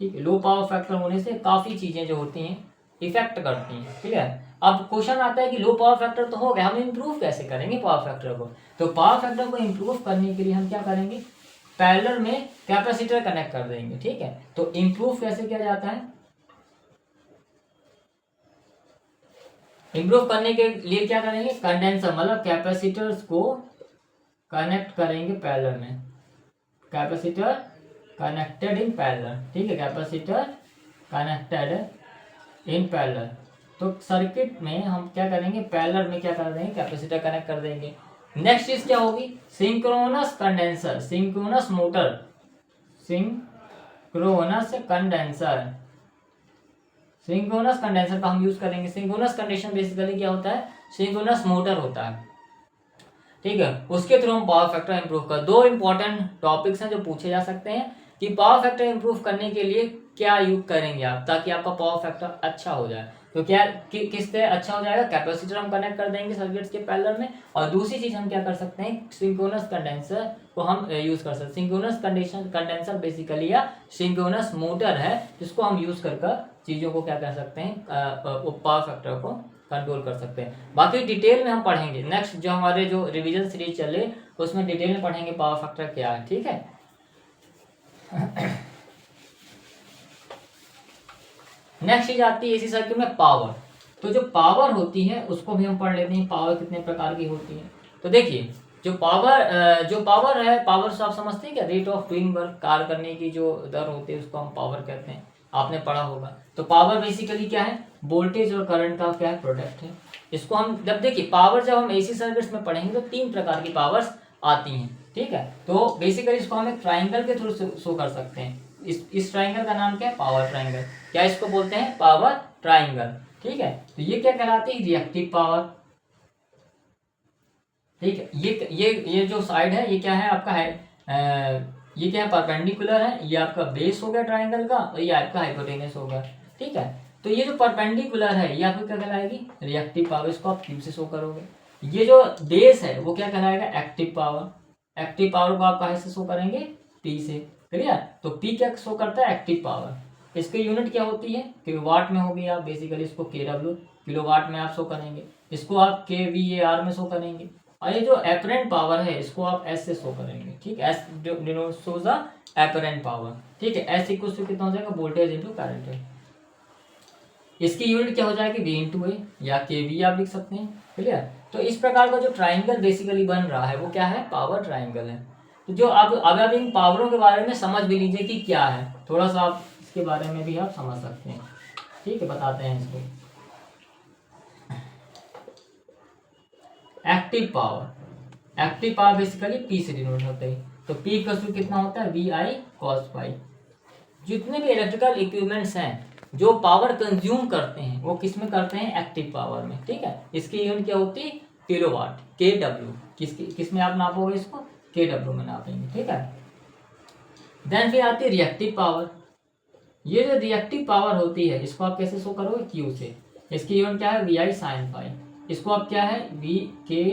ठीक है, लो पावर फैक्टर होने से काफ़ी चीज़ें जो होती हैं इफेक्ट करती हैं। क्लियर। अब क्वेश्चन आता है कि लो पावर फैक्टर तो हो गया, हम इम्प्रूव कैसे करेंगे पावर फैक्टर को। तो पावर फैक्टर को इम्प्रूव करने के लिए हम क्या करेंगे, पैरेलल में कैपेसिटर कनेक्ट कर देंगे। ठीक है, तो इम्प्रूव कैसे किया जाता है, इम्प्रूव करने के लिए क्या करेंगे, कंडेंसर मतलब कैपेसिटर्स को कनेक्ट करेंगे पैरेलल में, कैपेसिटर कनेक्टेड इन पैरेलल। ठीक है, कैपेसिटर कनेक्टेड इन पैरेलल, तो सर्किट में हम क्या करेंगे, पैरेलल में क्या कर देंगे, कैपेसिटर कनेक्ट कर देंगे। नेक्स्ट चीज क्या होगी, synchronous condenser, synchronous motor, synchronous condenser, synchronous condenser का हम यूज करेंगे। सिंक्रोनस कंडीशन बेसिकली क्या होता है, सिंक्रोनस मोटर होता है। ठीक है, उसके थ्रू हम पावर फैक्टर इंप्रूव कर। दो इंपॉर्टेंट टॉपिक्स हैं जो पूछे जा सकते हैं कि पावर फैक्टर इंप्रूव करने के लिए क्या यूज करेंगे आप ताकि आपका पावर फैक्टर अच्छा हो जाए। तो क्या किस तरह अच्छा हो जाएगा, कैपेसिटर हम कनेक्ट कर देंगे सर्किट्स के पैरेलल में, और दूसरी चीज हम क्या कर सकते हैं, सिंक्रोनस कंडेंसर को हम यूज कर सकते हैं। सिंक्रोनस कंडेंसर बेसिकली या सिंक्रोनस मोटर है जिसको हम यूज कर चीजों को क्या कर सकते हैं, पावर फैक्टर को कंट्रोल कर सकते हैं। बाकी डिटेल में हम पढ़ेंगे, नेक्स्ट जो हमारे जो रिवीजन सीरीज चले उसमें डिटेल में पढ़ेंगे पावर फैक्टर क्या है। ठीक है, नेक्स्ट चीज आती है एसी सर्किट में पावर। तो जो पावर होती है उसको भी हम पढ़ लेते हैं, पावर कितने प्रकार की होती है। तो देखिए जो पावर है, पावर से आप समझते हैं क्या, रेट ऑफ डूइंग वर्क, कार्य करने की जो दर होती है उसको हम पावर कहते हैं, आपने पढ़ा होगा। तो पावर बेसिकली क्या है, वोल्टेज और करंट का क्या है, प्रोडक्ट है। इसको हम जब देखिए पावर जब हम एसी सर्किट्स में पढ़ेंगे तो तीन प्रकार की पावर्स आती हैं। ठीक है, तो बेसिकली इसको हम एक ट्राइंगल के थ्रू शो कर सकते हैं। इस ट्राइंगल का नाम क्या है, पावर ट्राइंगल। क्या इसको बोलते हैं, पावर ट्राइंगल। ठीक है, तो ये क्या कहलाती है, रिएक्टिव पावर। ठीक है, ये जो साइड है ये क्या है आपका है, ये क्या है, परपेंडिकुलर है, ये आपका बेस हो गया ट्राइंगल का, और ये आपका हाइपोटेनस हो गया। ठीक है, तो ये जो परपेंडिकुलर है ये आपको क्या कहलाएगी, रिएक्टिव पावर, इसको आप क्यू से शो करोगे। ये जो बेस है वो क्या कहलाएगा, एक्टिव पावर। एक्टिव पावर को आप कहाँ से शो करेंगे, पी से। क्लियर, तो पी क्या शो करता है, एक्टिव पावर। इसकी यूनिट क्या होती है, किलोवाट में होगी, आप बेसिकली इसको KW किलोवाट में आप शो करेंगे, इसको आप kVAR में शो करेंगे, और ये जो एपरेंट पावर है इसको आप एस से शो करेंगे। ठीक है, S shows the apparent power. ठीक है, एस इक्वल टू कितना हो जाएगा, वोल्टेज इंटू करंट। इसकी यूनिट क्या हो जाएगी, V इंटू ए, या KV आप लिख सकते हैं। क्लियर, तो इस प्रकार का जो ट्राइंगल बेसिकली बन रहा है वो क्या है, पावर ट्राइंगल है। तो जो अब इन पावरों के बारे में समझ भी लीजिए कि क्या है, थोड़ा सा आप इसके बारे में भी आप समझ सकते हैं। ठीक है, बताते हैं इसको। एक्टिव पावर बेसिकली पी से डिनोट होता है। तो पी का सूत्र कितना होता है, VI cos फाई। जितने भी इलेक्ट्रिकल इक्विपमेंट्स हैं जो पावर कंज्यूम करते हैं वो किस में करते हैं, एक्टिव पावर में। ठीक है, इसकी यूनिट क्या होती है, किलोवाट, KW। किस में आप नापोगे इसको, KW में नापेंगे। ठीक है, देन फिर आती है रिएक्टिव पावर। ये जो रिएक्टिव पावर होती है इसको आप कैसे शो करोगे, क्यू से। इसकी यूनिट क्या है, वी आई साइन फाई। इसको आप क्या है, वी के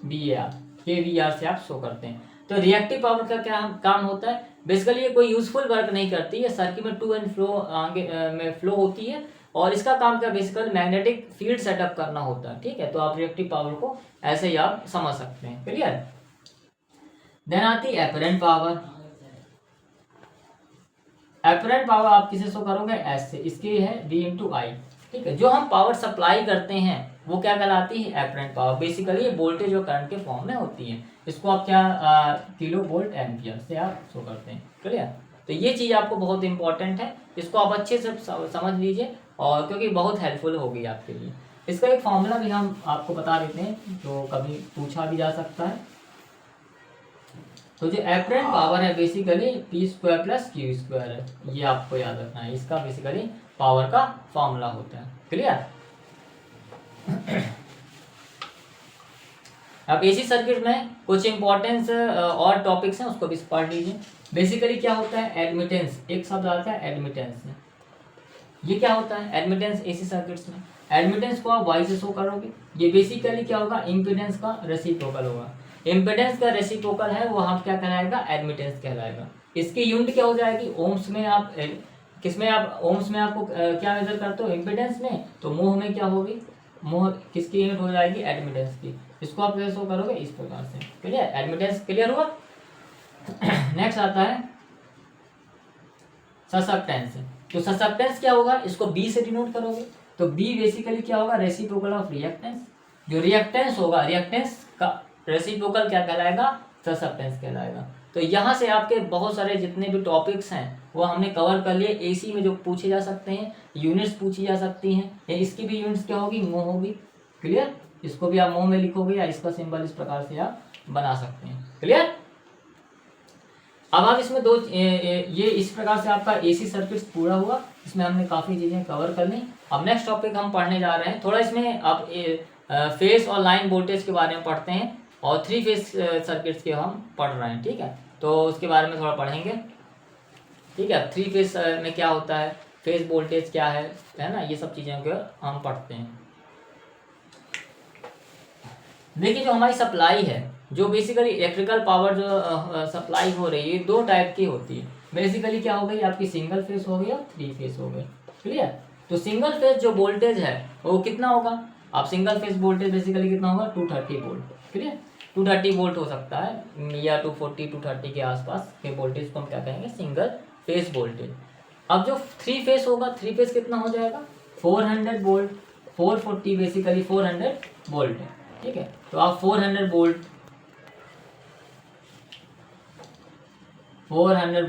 वी आर, के वी आर से आप शो करते हैं। तो रिएक्टिव पावर का क्या काम होता है, बेसिकली ये कोई यूजफुल वर्क नहीं करती है, सर्किट में टू एंड फ्लो आगे में फ्लो होती है, और इसका काम क्या बेसिकली मैग्नेटिक फील्ड सेटअप करना होता है, ठीक है। तो आप रिएक्टिव पावर को ऐसे ही आप समझ सकते हैं, क्लियर। देन आती है एपरेंट पावर। एपरेंट पावर आप किसे शो करोगे, एस से। इसकी है वी इंटू आई, ठीक है। जो हम पावर सप्लाई करते हैं वो क्या कहलाती है, एपरेंट पावर। बेसिकली ये वोल्टेज और करंट के फॉर्म में होती है। इसको आप क्या किलो वोल्ट एम्पियर से आप शो करते हैं, क्लियर। तो ये चीज़ आपको बहुत इंपॉर्टेंट है, इसको आप अच्छे से समझ लीजिए, और क्योंकि बहुत हेल्पफुल होगी आपके लिए। इसका एक फॉर्मूला भी हम आपको बता देते हैं जो कभी पूछा भी जा सकता है। तो जो एपरेंट पावर है basically P square plus Q square है, ये आपको याद रखना है। इसका बेसिकली पावर का फॉर्मूला होता है, क्लियर। अब एसी सर्किट में कुछ इंपॉर्टेंस और टॉपिक्स हैं, उसको भी पढ़ लीजिए। बेसिकली क्या होता है, एडमिटेंस, एक शब्द आता है एडमिटेंस। ये क्या होता है एडमिटेंस एसी सर्किट्स में। एडमिटेंस को आप वाई से शो करोगे। ये बेसिकली क्या होगा, इम्पीडेंस का रेसिप्रोकल होगा। इम्पीडेंस का रेसिप्रोकल है वो हम क्या कहलाएगा, एडमिटेंस कहलाएगा। इसकी यूनिट क्या हो जाएगी, ओम्स में। आप किसमें, आप ओम्स में आपको क्या मेजर करते हो, इम्पीडेंस में। तो मोह में क्या होगी, मोह किसकी यूनिट हो जाएगी, एडमिटेंस की। इसको आप कैसे शो करोगे, इस प्रकार से, क्लियर। एडमिटेंस क्लियर हुआ। नेक्स्ट आता है ससेप्टेंस। तो ससेप्टेंस क्या होगा, इसको बी से डिनोट करोगे। तो बी बेसिकली क्या होगा, रेसिप्रोकल ऑफ रिएक्टेंस। जो रिएक्टेंस होगा, रिएक्टेंस का रेसिप्रोकल क्या कहलाएगा, ससेप्टेंस कहलाएगा। तो यहाँ से आपके बहुत सारे जितने भी टॉपिक्स हैं वो हमने कवर कर लिए। एसी में जो पूछे जा सकते हैं, यूनिट्स पूछी जा सकती हैं, या इसकी भी यूनिट्स क्या होगी, मोह होगी, क्लियर। इसको भी आप मोह में लिखोगे, या इसका सिंबल इस प्रकार से आप बना सकते हैं, क्लियर। अब आप इसमें दो ये इस प्रकार से आपका एसी सर्किट पूरा हुआ। इसमें हमने काफ़ी चीज़ें कवर कर ली। अब नेक्स्ट टॉपिक हम पढ़ने जा रहे हैं, थोड़ा इसमें अब फेस और लाइन वोल्टेज के बारे में पढ़ते हैं, और 3 फेज सर्किट्स के हम पढ़ रहे हैं, ठीक है। तो उसके बारे में थोड़ा पढ़ेंगे, ठीक है। 3 फेज में क्या होता है, फेज वोल्टेज क्या है ना, ये सब चीज़ें को हम पढ़ते हैं। देखिए जो हमारी सप्लाई है, जो बेसिकली इलेक्ट्रिकल पावर जो सप्लाई हो रही है, 2 टाइप की होती है। बेसिकली क्या हो गई, आपकी सिंगल फेज हो गई और 3 फेज हो गई, क्लियर। तो सिंगल फेज जो वोल्टेज है वो कितना होगा, आप सिंगल फेज वोल्टेज बेसिकली कितना होगा, 230 वोल्ट, क्लियर। 230 वोल्ट हो सकता है, या 240 230 के आसपास के वोल्टेज को हम क्या कहेंगे, सिंगल फेज वोल्टेज। अब जो 3 फेज होगा, 3 फेज कितना हो जाएगा, 400 वोल्ट। 440 बेसिकली 400 वोल्ट है, ठीक है। तो आप 400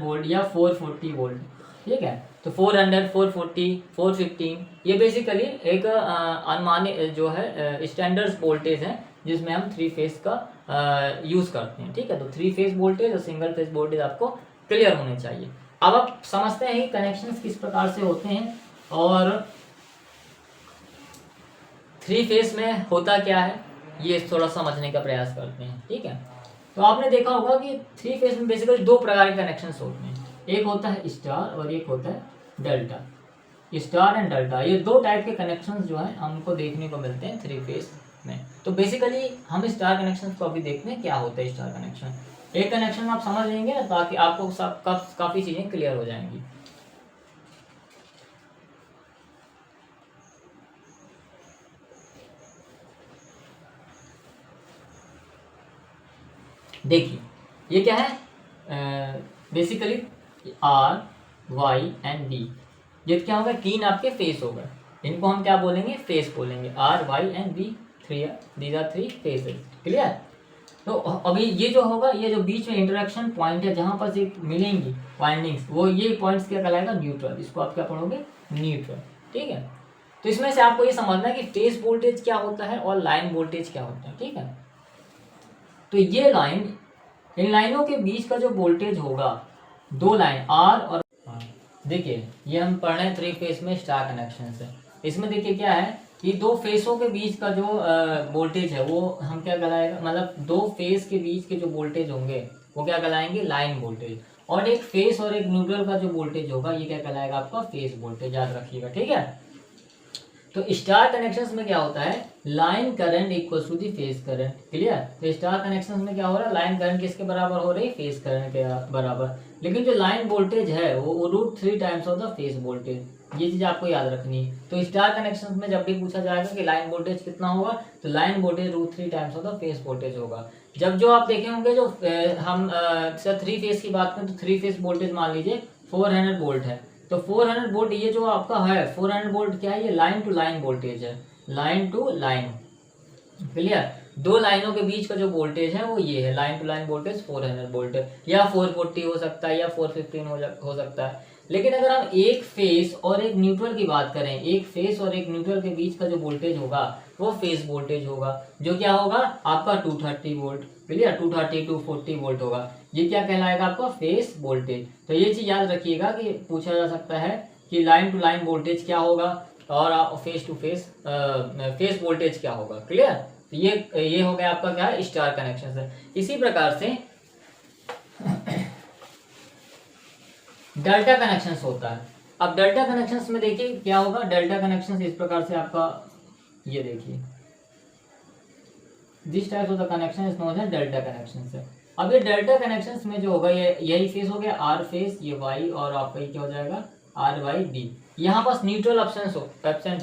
वोल्ट या 440 वोल्ट, ठीक है। तो 400 440 415 ये बेसिकली एक अनुमानित जो है स्टैंडर्ड वोल्टेज है, जिसमें हम 3 फेज का यूज़ करते हैं, ठीक है। तो 3 फेज वोल्टेज और सिंगल फेज वोल्टेज आपको क्लियर होने चाहिए। अब आप समझते हैं कि कनेक्शंस किस प्रकार से होते हैं, और 3 फेज में होता क्या है ये थोड़ा समझने का प्रयास करते हैं, ठीक है। तो आपने देखा होगा कि 3 फेज में बेसिकली 2 प्रकार के कनेक्शंस होते हैं। एक होता है स्टार और एक होता है डेल्टा। स्टार एंड डेल्टा, ये 2 टाइप के कनेक्शंस जो है हमको देखने को मिलते हैं 3 फेज में। तो बेसिकली हम स्टार कनेक्शंस को अभी देखते हैं क्या होता है स्टार कनेक्शन। एक कनेक्शन आप समझ लेंगे ना, ताकि आपको सब काफ़ी चीज़ें क्लियर हो जाएंगी। देखिए ये क्या है, basically R Y and D, ये क्या होगा, 3 आपके फेस हो गए। इनको हम क्या बोलेंगे, फेस बोलेंगे। R Y and D, these are 3 phases, clear. तो अभी ये जो होगा, ये जो बीच में इंटरेक्शन पॉइंट है जहाँ पर से मिलेंगी वाइंडिंग्स, वो ये पॉइंट्स क्या कहलाएगा, न्यूट्रल। इसको आप क्या पढ़ोगे, न्यूट्रल, ठीक है। तो इसमें से आपको ये समझना है कि फेस वोल्टेज क्या होता है और लाइन वोल्टेज क्या होता है, ठीक है। तो ये लाइन, इन लाइनों के बीच का जो वोल्टेज होगा, 2 लाइन आर और, देखिए ये हम पढ़ रहे हैं 3 फेस में स्टार कनेक्शन से। इसमें देखिए क्या है कि 2 फेसों के बीच का जो वोल्टेज है वो हम क्या कहलाएगा, मतलब 2 फेस के बीच के जो वोल्टेज होंगे वो क्या कहलाएंगे, लाइन वोल्टेज। और एक फेस और एक न्यूट्रल का जो वोल्टेज होगा ये क्या कहलाएगा आपका फेस वोल्टेज, याद रखिएगा, ठीक है। तो स्टार कनेक्शंस में क्या होता है, line current equal to the phase current, clear. तो स्टार कनेक्शंस में क्या हो रहा है, लाइन करंट किसके बराबर हो रही है, फेज करंट के बराबर। लेकिन जो लाइन वोल्टेज है वो √3 times of the phase voltage, ये चीज आपको याद रखनी है। तो स्टार कनेक्शंस में जब भी पूछा जाएगा कि लाइन वोल्टेज कितना होगा, तो line voltage √3 times of the phase voltage होगा। जब जो आप देखे होंगे जो हम 3 फेज की बात करें तो 3 फेज वोल्टेज मान लीजिए 400 वोल्ट है। तो 400 वोल्ट ये जो आपका है 400 वोल्ट क्या है, ये लाइन टू लाइन वोल्टेज है, लाइन टू लाइन, क्लियर। दो लाइनों के बीच का जो वोल्टेज है वो ये है, line to line voltage 400 volt या 440 हो सकता है या 415 हो सकता है। लेकिन अगर हम एक फेस और एक न्यूट्रल की बात करें, एक फेस और एक न्यूट्रल के बीच का जो वोल्टेज होगा वो फेस वोल्टेज होगा, जो क्या होगा आपका 230 वोल्ट, क्लियर, 230 240 वोल्ट होगा। ये क्या कहलाएगा आपका फेस वोल्टेज। तो ये चीज याद रखिएगा कि पूछा जा सकता है कि लाइन टू लाइन वोल्टेज क्या होगा और phase to phase phase voltage क्या होगा, क्लियर। तो ये हो गया आपका क्या है, स्टार कनेक्शन से। इसी प्रकार से डेल्टा कनेक्शंस होता है। अब डेल्टा कनेक्शंस में देखिए क्या होगा, डेल्टा कनेक्शंस इस प्रकार से आपका, ये देखिए this type of the connection is known as delta connection है। अब ये डेल्टा कनेक्शंस में जो होगा ये यही फेस हो गया आर फेस, ये वाई, और आपका ये क्या हो जाएगा आर वाई डी। यहाँ पास न्यूट्रल एब्सेंट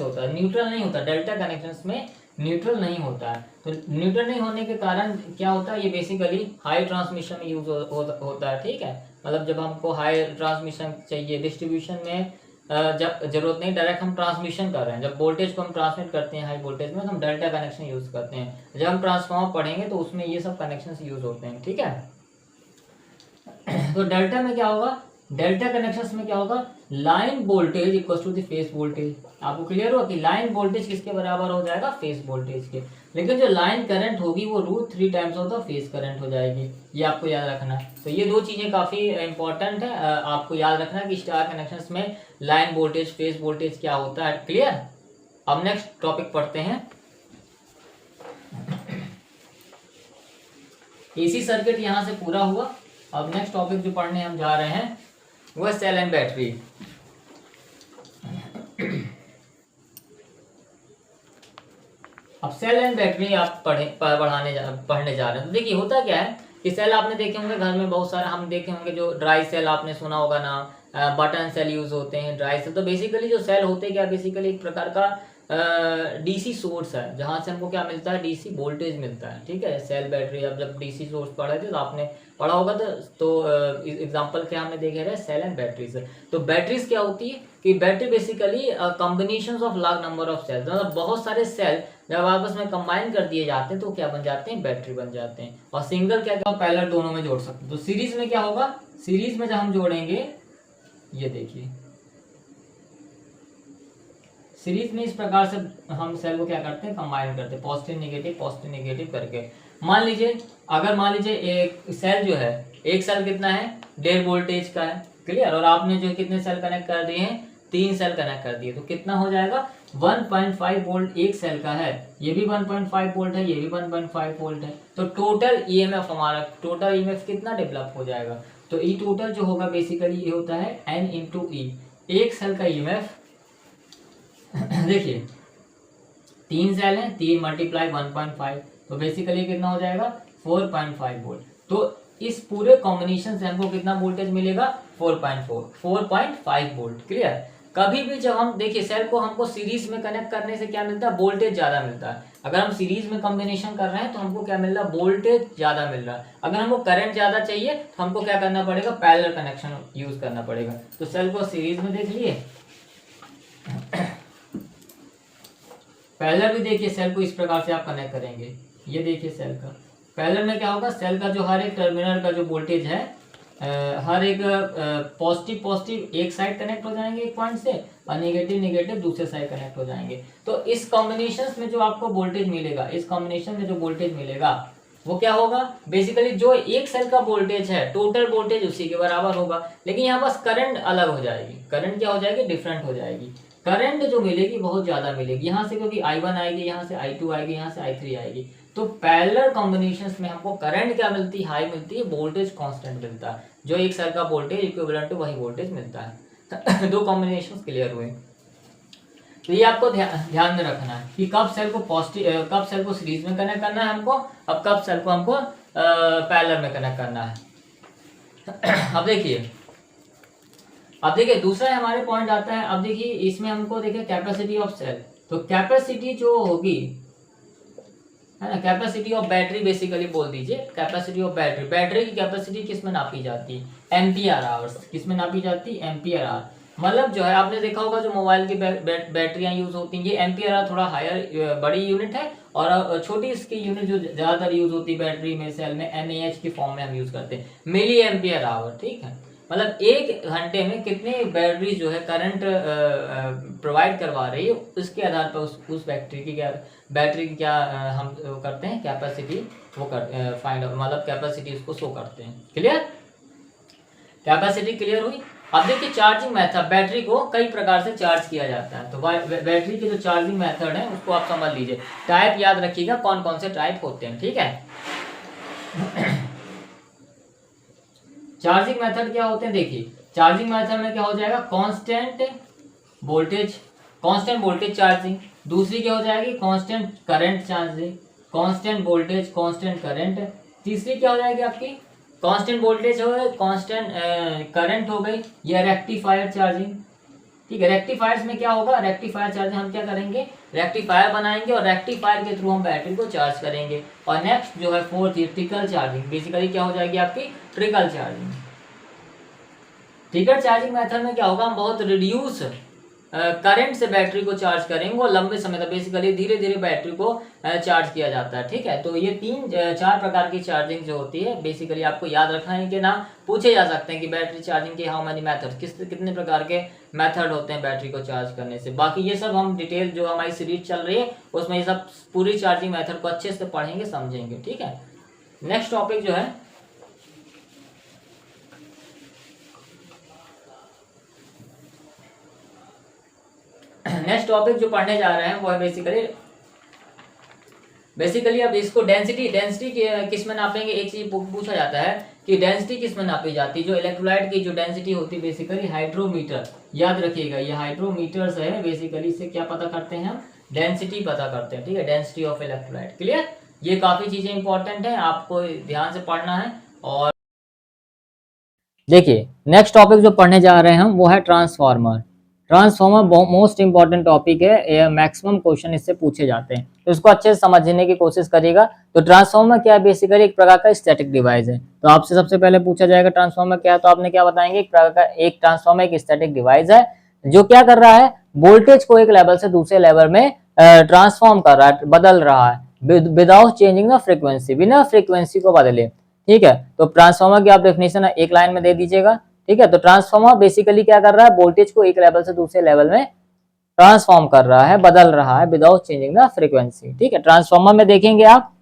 होता है, न्यूट्रल नहीं होता डेल्टा कनेक्शंस में, न्यूट्रल नहीं होता है। तो न्यूट्रल नहीं होने के कारण क्या होता है, ये बेसिकली हाई ट्रांसमिशन में यूज होता है, ठीक है। मतलब जब हमको हाई ट्रांसमिशन चाहिए, डिस्ट्रीब्यूशन में जब जरूरत नहीं, डायरेक्ट हम ट्रांसमिशन कर रहे हैं, जब वोल्टेज को हम ट्रांसमिट करते हैं हाई वोल्टेज में तो हम डेल्टा कनेक्शन यूज करते हैं। जब हम ट्रांसफॉर्मर पढ़ेंगे तो उसमें ये सब कनेक्शन यूज होते हैं, ठीक है। तो डेल्टा में क्या होगा, डेल्टा कनेक्शंस में क्या होगा, line voltage equal to the phase voltage. आपको क्लियर हुआ कि लाइन वोल्टेज किसके बराबर हो जाएगा, फेस वोल्टेज के। लेकिन जो लाइन करंट होगी वो √3 times of the face current हो जाएगी, ये आपको याद रखना। तो ये दो चीजें काफी इंपॉर्टेंट है, आपको याद रखना कि स्टार कनेक्शंस में लाइन वोल्टेज फेस वोल्टेज क्या होता है, क्लियर। अब नेक्स्ट टॉपिक पढ़ते हैं। एसी सर्किट यहाँ से पूरा हुआ। अब नेक्स्ट टॉपिक जो पढ़ने हम जा रहे हैं वो सेल एंड बैटरी। अब सेल एंड बैटरी आप पढ़ने जा रहे हैं। तो देखिए होता क्या है कि सेल आपने देखे होंगे घर में बहुत सारे, हम देखे होंगे जो ड्राई सेल आपने सुना होगा ना, बटन सेल यूज होते हैं, ड्राई सेल। तो बेसिकली जो सेल होते हैं क्या, बेसिकली एक प्रकार का डीसी सोर्स है जहां से हमको क्या मिलता है, डीसी वोल्टेज मिलता है, ठीक है। सेल बैटरी, अब जब डीसी सोर्स पढ़े थे तो आपने पढ़ा होगा। तो एग्जांपल क्या हमने देखे रहे, सेल एंड बैटरीज। तो बैटरीज क्या होती है कि battery basically combination of large number of cells, मतलब बहुत सारे सेल जब आपस में कंबाइन कर दिए जाते हैं तो क्या बन जाते हैं, बैटरी बन जाते हैं। और सिंगल क्या क्या पैरेलल दोनों में जोड़ सकते हैं। तो सीरीज में क्या होगा, सीरीज में जब हम जोड़ेंगे, ये देखिए सीरीज में इस प्रकार से हम सेल को क्या करते हैं, कंबाइन करते हैं, पॉजिटिव नेगेटिव करके। मान लीजिए एक सेल जो है, एक सेल कितना है, 1.5 वोल्टेज का है, क्लियर। और आपने जो कितने सेल कनेक्ट कर दिए हैं, 3 सेल कनेक्ट कर दिए, तो कितना हो जाएगा 1.5 वोल्ट एक सेल का है, ये भी 1.5 वोल्ट है, ये भी 1.5 वोल्ट है। तो टोटल ईएमएफ हमारा, टोटल ईएमएफ कितना डेवलप हो जाएगा, तो ई टोटल जो होगा बेसिकली ये होता है N × E, एक सेल का ईएमएफ। देखिए 3 सेल हैं, 3 × 1.5, तो बेसिकली कितना हो जाएगा 4.5 वोल्ट। तो इस पूरे कॉम्बिनेशन से हमको कितना वोल्टेज मिलेगा, 4.5 वोल्ट, क्लियर। कभी भी जब हम देखिए सेल को हमको सीरीज में कनेक्ट करने से क्या मिलता है, वोल्टेज ज्यादा मिलता है। अगर हम सीरीज में कॉम्बिनेशन कर रहे हैं तो हमको क्या मिल रहा है, वोल्टेज ज्यादा मिल रहा है। अगर हमको करंट ज्यादा चाहिए तो हमको क्या करना पड़ेगा, पैरेलल कनेक्शन यूज करना पड़ेगा। तो सेल को सीरीज में देख लिए, पैरेलल भी देखिए सेल को इस प्रकार से आप कनेक्ट करेंगे। ये देखिए सेल का पैरेलल में क्या होगा, सेल का जो हर एक टर्मिनल का जो वोल्टेज है, हर एक पॉजिटिव एक साइड कनेक्ट हो जाएंगे एक पॉइंट से, और नेगेटिव दूसरे साइड कनेक्ट हो जाएंगे। तो इस कॉम्बिनेशन में जो आपको वोल्टेज मिलेगा, इस कॉम्बिनेशन में जो वोल्टेज मिलेगा वो क्या होगा, बेसिकली जो एक सेल का वोल्टेज है टोटल वोल्टेज उसी के बराबर होगा। लेकिन यहाँ पास करंट अलग हो जाएगी, करंट क्या हो जाएगी, डिफरेंट हो जाएगी। करंट जो मिलेगी बहुत ज्यादा मिलेगी यहाँ से, क्योंकि I1 आएगी, यहाँ से I2 आएगी, यहाँ से I3 आएगी। तो पैरेलल कॉम्बिनेशंस में हमको करंट क्या मिलती है, हाई मिलती है, वोल्टेज कांस्टेंट मिलता है। जो एक सेल का वोल्टेज इक्विवेलेंट टू वही वोल्टेज मिलता है। दो कॉम्बिनेशन क्लियर हुए। तो ये आपको ध्यान में रखना है कि कब सेल को पॉजिटिव, कब सेल को सीरीज में कनेक्ट करना है हमको, अब कब सेल को हमको पैरेलल में कनेक्ट करना है। अब देखिए दूसरा हमारे पॉइंट आता है। अब देखिए इसमें हमको देखिए कैपेसिटी ऑफ सेल, तो कैपेसिटी जो होगी है ना, कैपेसिटी ऑफ बैटरी बेसिकली बोल दीजिए, कैपेसिटी ऑफ बैटरी, बैटरी की कैपेसिटी किस में नापी जाती है, एम्पियर आवर्स। किस में नापी जाती है, एम्पियर आवर। मतलब जो है आपने देखा होगा जो मोबाइल की बैटरियां यूज होती हैं, ये एम्पियर आवर थोड़ा हायर बड़ी यूनिट है, और छोटी इसकी यूनिट जो ज्यादातर यूज होती है बैटरी में सेल में एमएएच की फॉर्म में हम यूज करते हैं, मिली एम्पियर आवर। ठीक है, मतलब एक घंटे में कितने बैटरी जो है करंट प्रोवाइड करवा रही है, उसके आधार पर उस बैटरी की क्या हम करते हैं कैपेसिटी, वो कर फाइंड मतलब कैपेसिटी उसको शो करते हैं। क्लियर, कैपेसिटी क्लियर हुई। अब देखिए चार्जिंग मेथड, बैटरी को कई प्रकार से चार्ज किया जाता है, तो बैटरी के जो चार्जिंग मेथड है उसको आप समझ लीजिए। टाइप याद रखिएगा कौन कौन से टाइप होते हैं। ठीक है, चार्जिंग मेथड क्या होते हैं, देखिए चार्जिंग मेथड में क्या हो जाएगा, कांस्टेंट वोल्टेज चार्जिंग। दूसरी क्या हो जाएगी, constant current charging, constant voltage constant current. तीसरी क्या हो जाएगी आपकी, कांस्टेंट वोल्टेज हो गई, कांस्टेंट करंट हो गई, या रेक्टिफायर चार्जिंग। ठीक है, रेक्टिफायर्स में क्या होगा, रेक्टिफायर चार्जिंग हम क्या करेंगे, रेक्टिफायर बनाएंगे और रेक्टिफायर के थ्रू हम बैटरी को चार्ज करेंगे। और नेक्स्ट जो है फोर्थ ट्रिकल चार्जिंग, बेसिकली क्या हो जाएगी आपकी trickle charging. Trickle charging method में क्या होगा, हम बहुत रिड्यूस करंट से बैटरी को चार्ज करेंगे और लंबे समय तक बेसिकली धीरे धीरे बैटरी को चार्ज किया जाता है। ठीक है, तो ये चार प्रकार की चार्जिंग जो होती है बेसिकली आपको याद रखना है कि ना पूछे जा सकते हैं कि बैटरी चार्जिंग के हाउ मेनी मेथड, कितने प्रकार के मेथड होते हैं बैटरी को चार्ज करने से। बाकी ये सब हम डिटेल जो हमारी सीरीज चल रही है उसमें ये सब पूरी चार्जिंग मेथड को अच्छे से पढ़ेंगे समझेंगे। ठीक है, नेक्स्ट टॉपिक जो है नेक्स्ट टॉपिक जो पढ़ने जा रहे हैं वो है बेसिकली अब इसको डेंसिटी किस में नापेंगे। एक चीज पूछा जाता है कि डेंसिटी किस में नापी जाती है, जो इलेक्ट्रोलाइट की जो डेंसिटी होती है बेसिकली हाइड्रोमीटर, याद रखिएगा ये हाइड्रोमीटर है बेसिकली, इससे क्या पता करते हैं हम, डेंसिटी पता करते हैं। ठीक है, डेंसिटी ऑफ इलेक्ट्रोलाइट। क्लियर, ये काफी चीजें इंपॉर्टेंट है, आपको ध्यान से पढ़ना है। और देखिए नेक्स्ट टॉपिक जो पढ़ने जा रहे हैं हम वो है transformer. Transformer most important topic है, मैक्सिमम क्वेश्चन इससे पूछे जाते हैं, तो इसको अच्छे से समझने की कोशिश करिएगा। तो ट्रांसफार्मर क्या है, बेसिकली एक प्रकार का स्टैटिक डिवाइस है। तो आपसे सबसे पहले पूछा जाएगा ट्रांसफार्मर क्या है, तो आपने क्या बताएंगे, एक प्रकार का एक ट्रांसफार्मर एक स्टैटिक डिवाइस है जो क्या कर रहा है, वोल्टेज को एक लेवल से दूसरे लेवल में ट्रांसफॉर्म कर रहा है, बदल रहा है विदाउट चेंजिंग द फ्रीक्वेंसी, बिना फ्रीक्वेंसी को बदले। ठीक है, तो ट्रांसफार्मर की आप डेफिनेशन एक लाइन में दे दीजिएगा। ठीक है, तो ट्रांसफार्मर बेसिकली क्या कर रहा है, वोल्टेज को एक लेवल से दूसरे लेवल में ट्रांसफॉर्म कर रहा है, बदल रहा है विदाउट चेंजिंग द फ्रीक्वेंसी। ठीक है, ट्रांसफार्मर में देखेंगे आप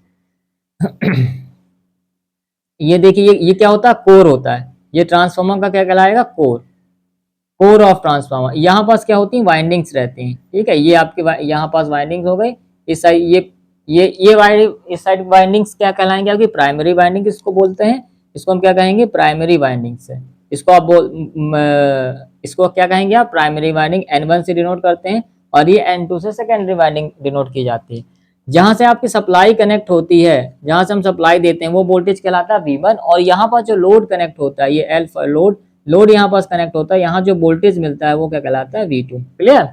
ये देखिए ये क्या होता है, कोर होता है, ये ट्रांसफार्मर का क्या कहलाएगा, कोर ऑफ ट्रांसफार्मर। यहाँ पास क्या होती है, वाइंडिंग्स रहती हैं। ठीक है, ये आपके यहाँ पास वाइंडिंग्स हो गई, इस साइड ये वाइंडिंग, इस साइड वाइंडिंग्स क्या कहलाएंगे आपकी प्राइमरी वाइंडिंग, इसको बोलते हैं, इसको हम क्या कहेंगे प्राइमरी वाइंडिंग से, इसको आप इसको क्या कहेंगे आप प्राइमरी वाइंडिंग, N1 से डिनोट करते हैं, और ये N2 से सेकेंडरी वाइंडिंग डिनोट की जाती है। जहां से आपकी सप्लाई कनेक्ट होती है, जहां से हम सप्लाई देते हैं वो वोल्टेज कहलाता है V1, और यहाँ पर जो लोड कनेक्ट होता है, ये L लोड यहाँ पास कनेक्ट होता है, यहाँ जो वोल्टेज मिलता है वो क्या कहलाता है V2। क्लियर,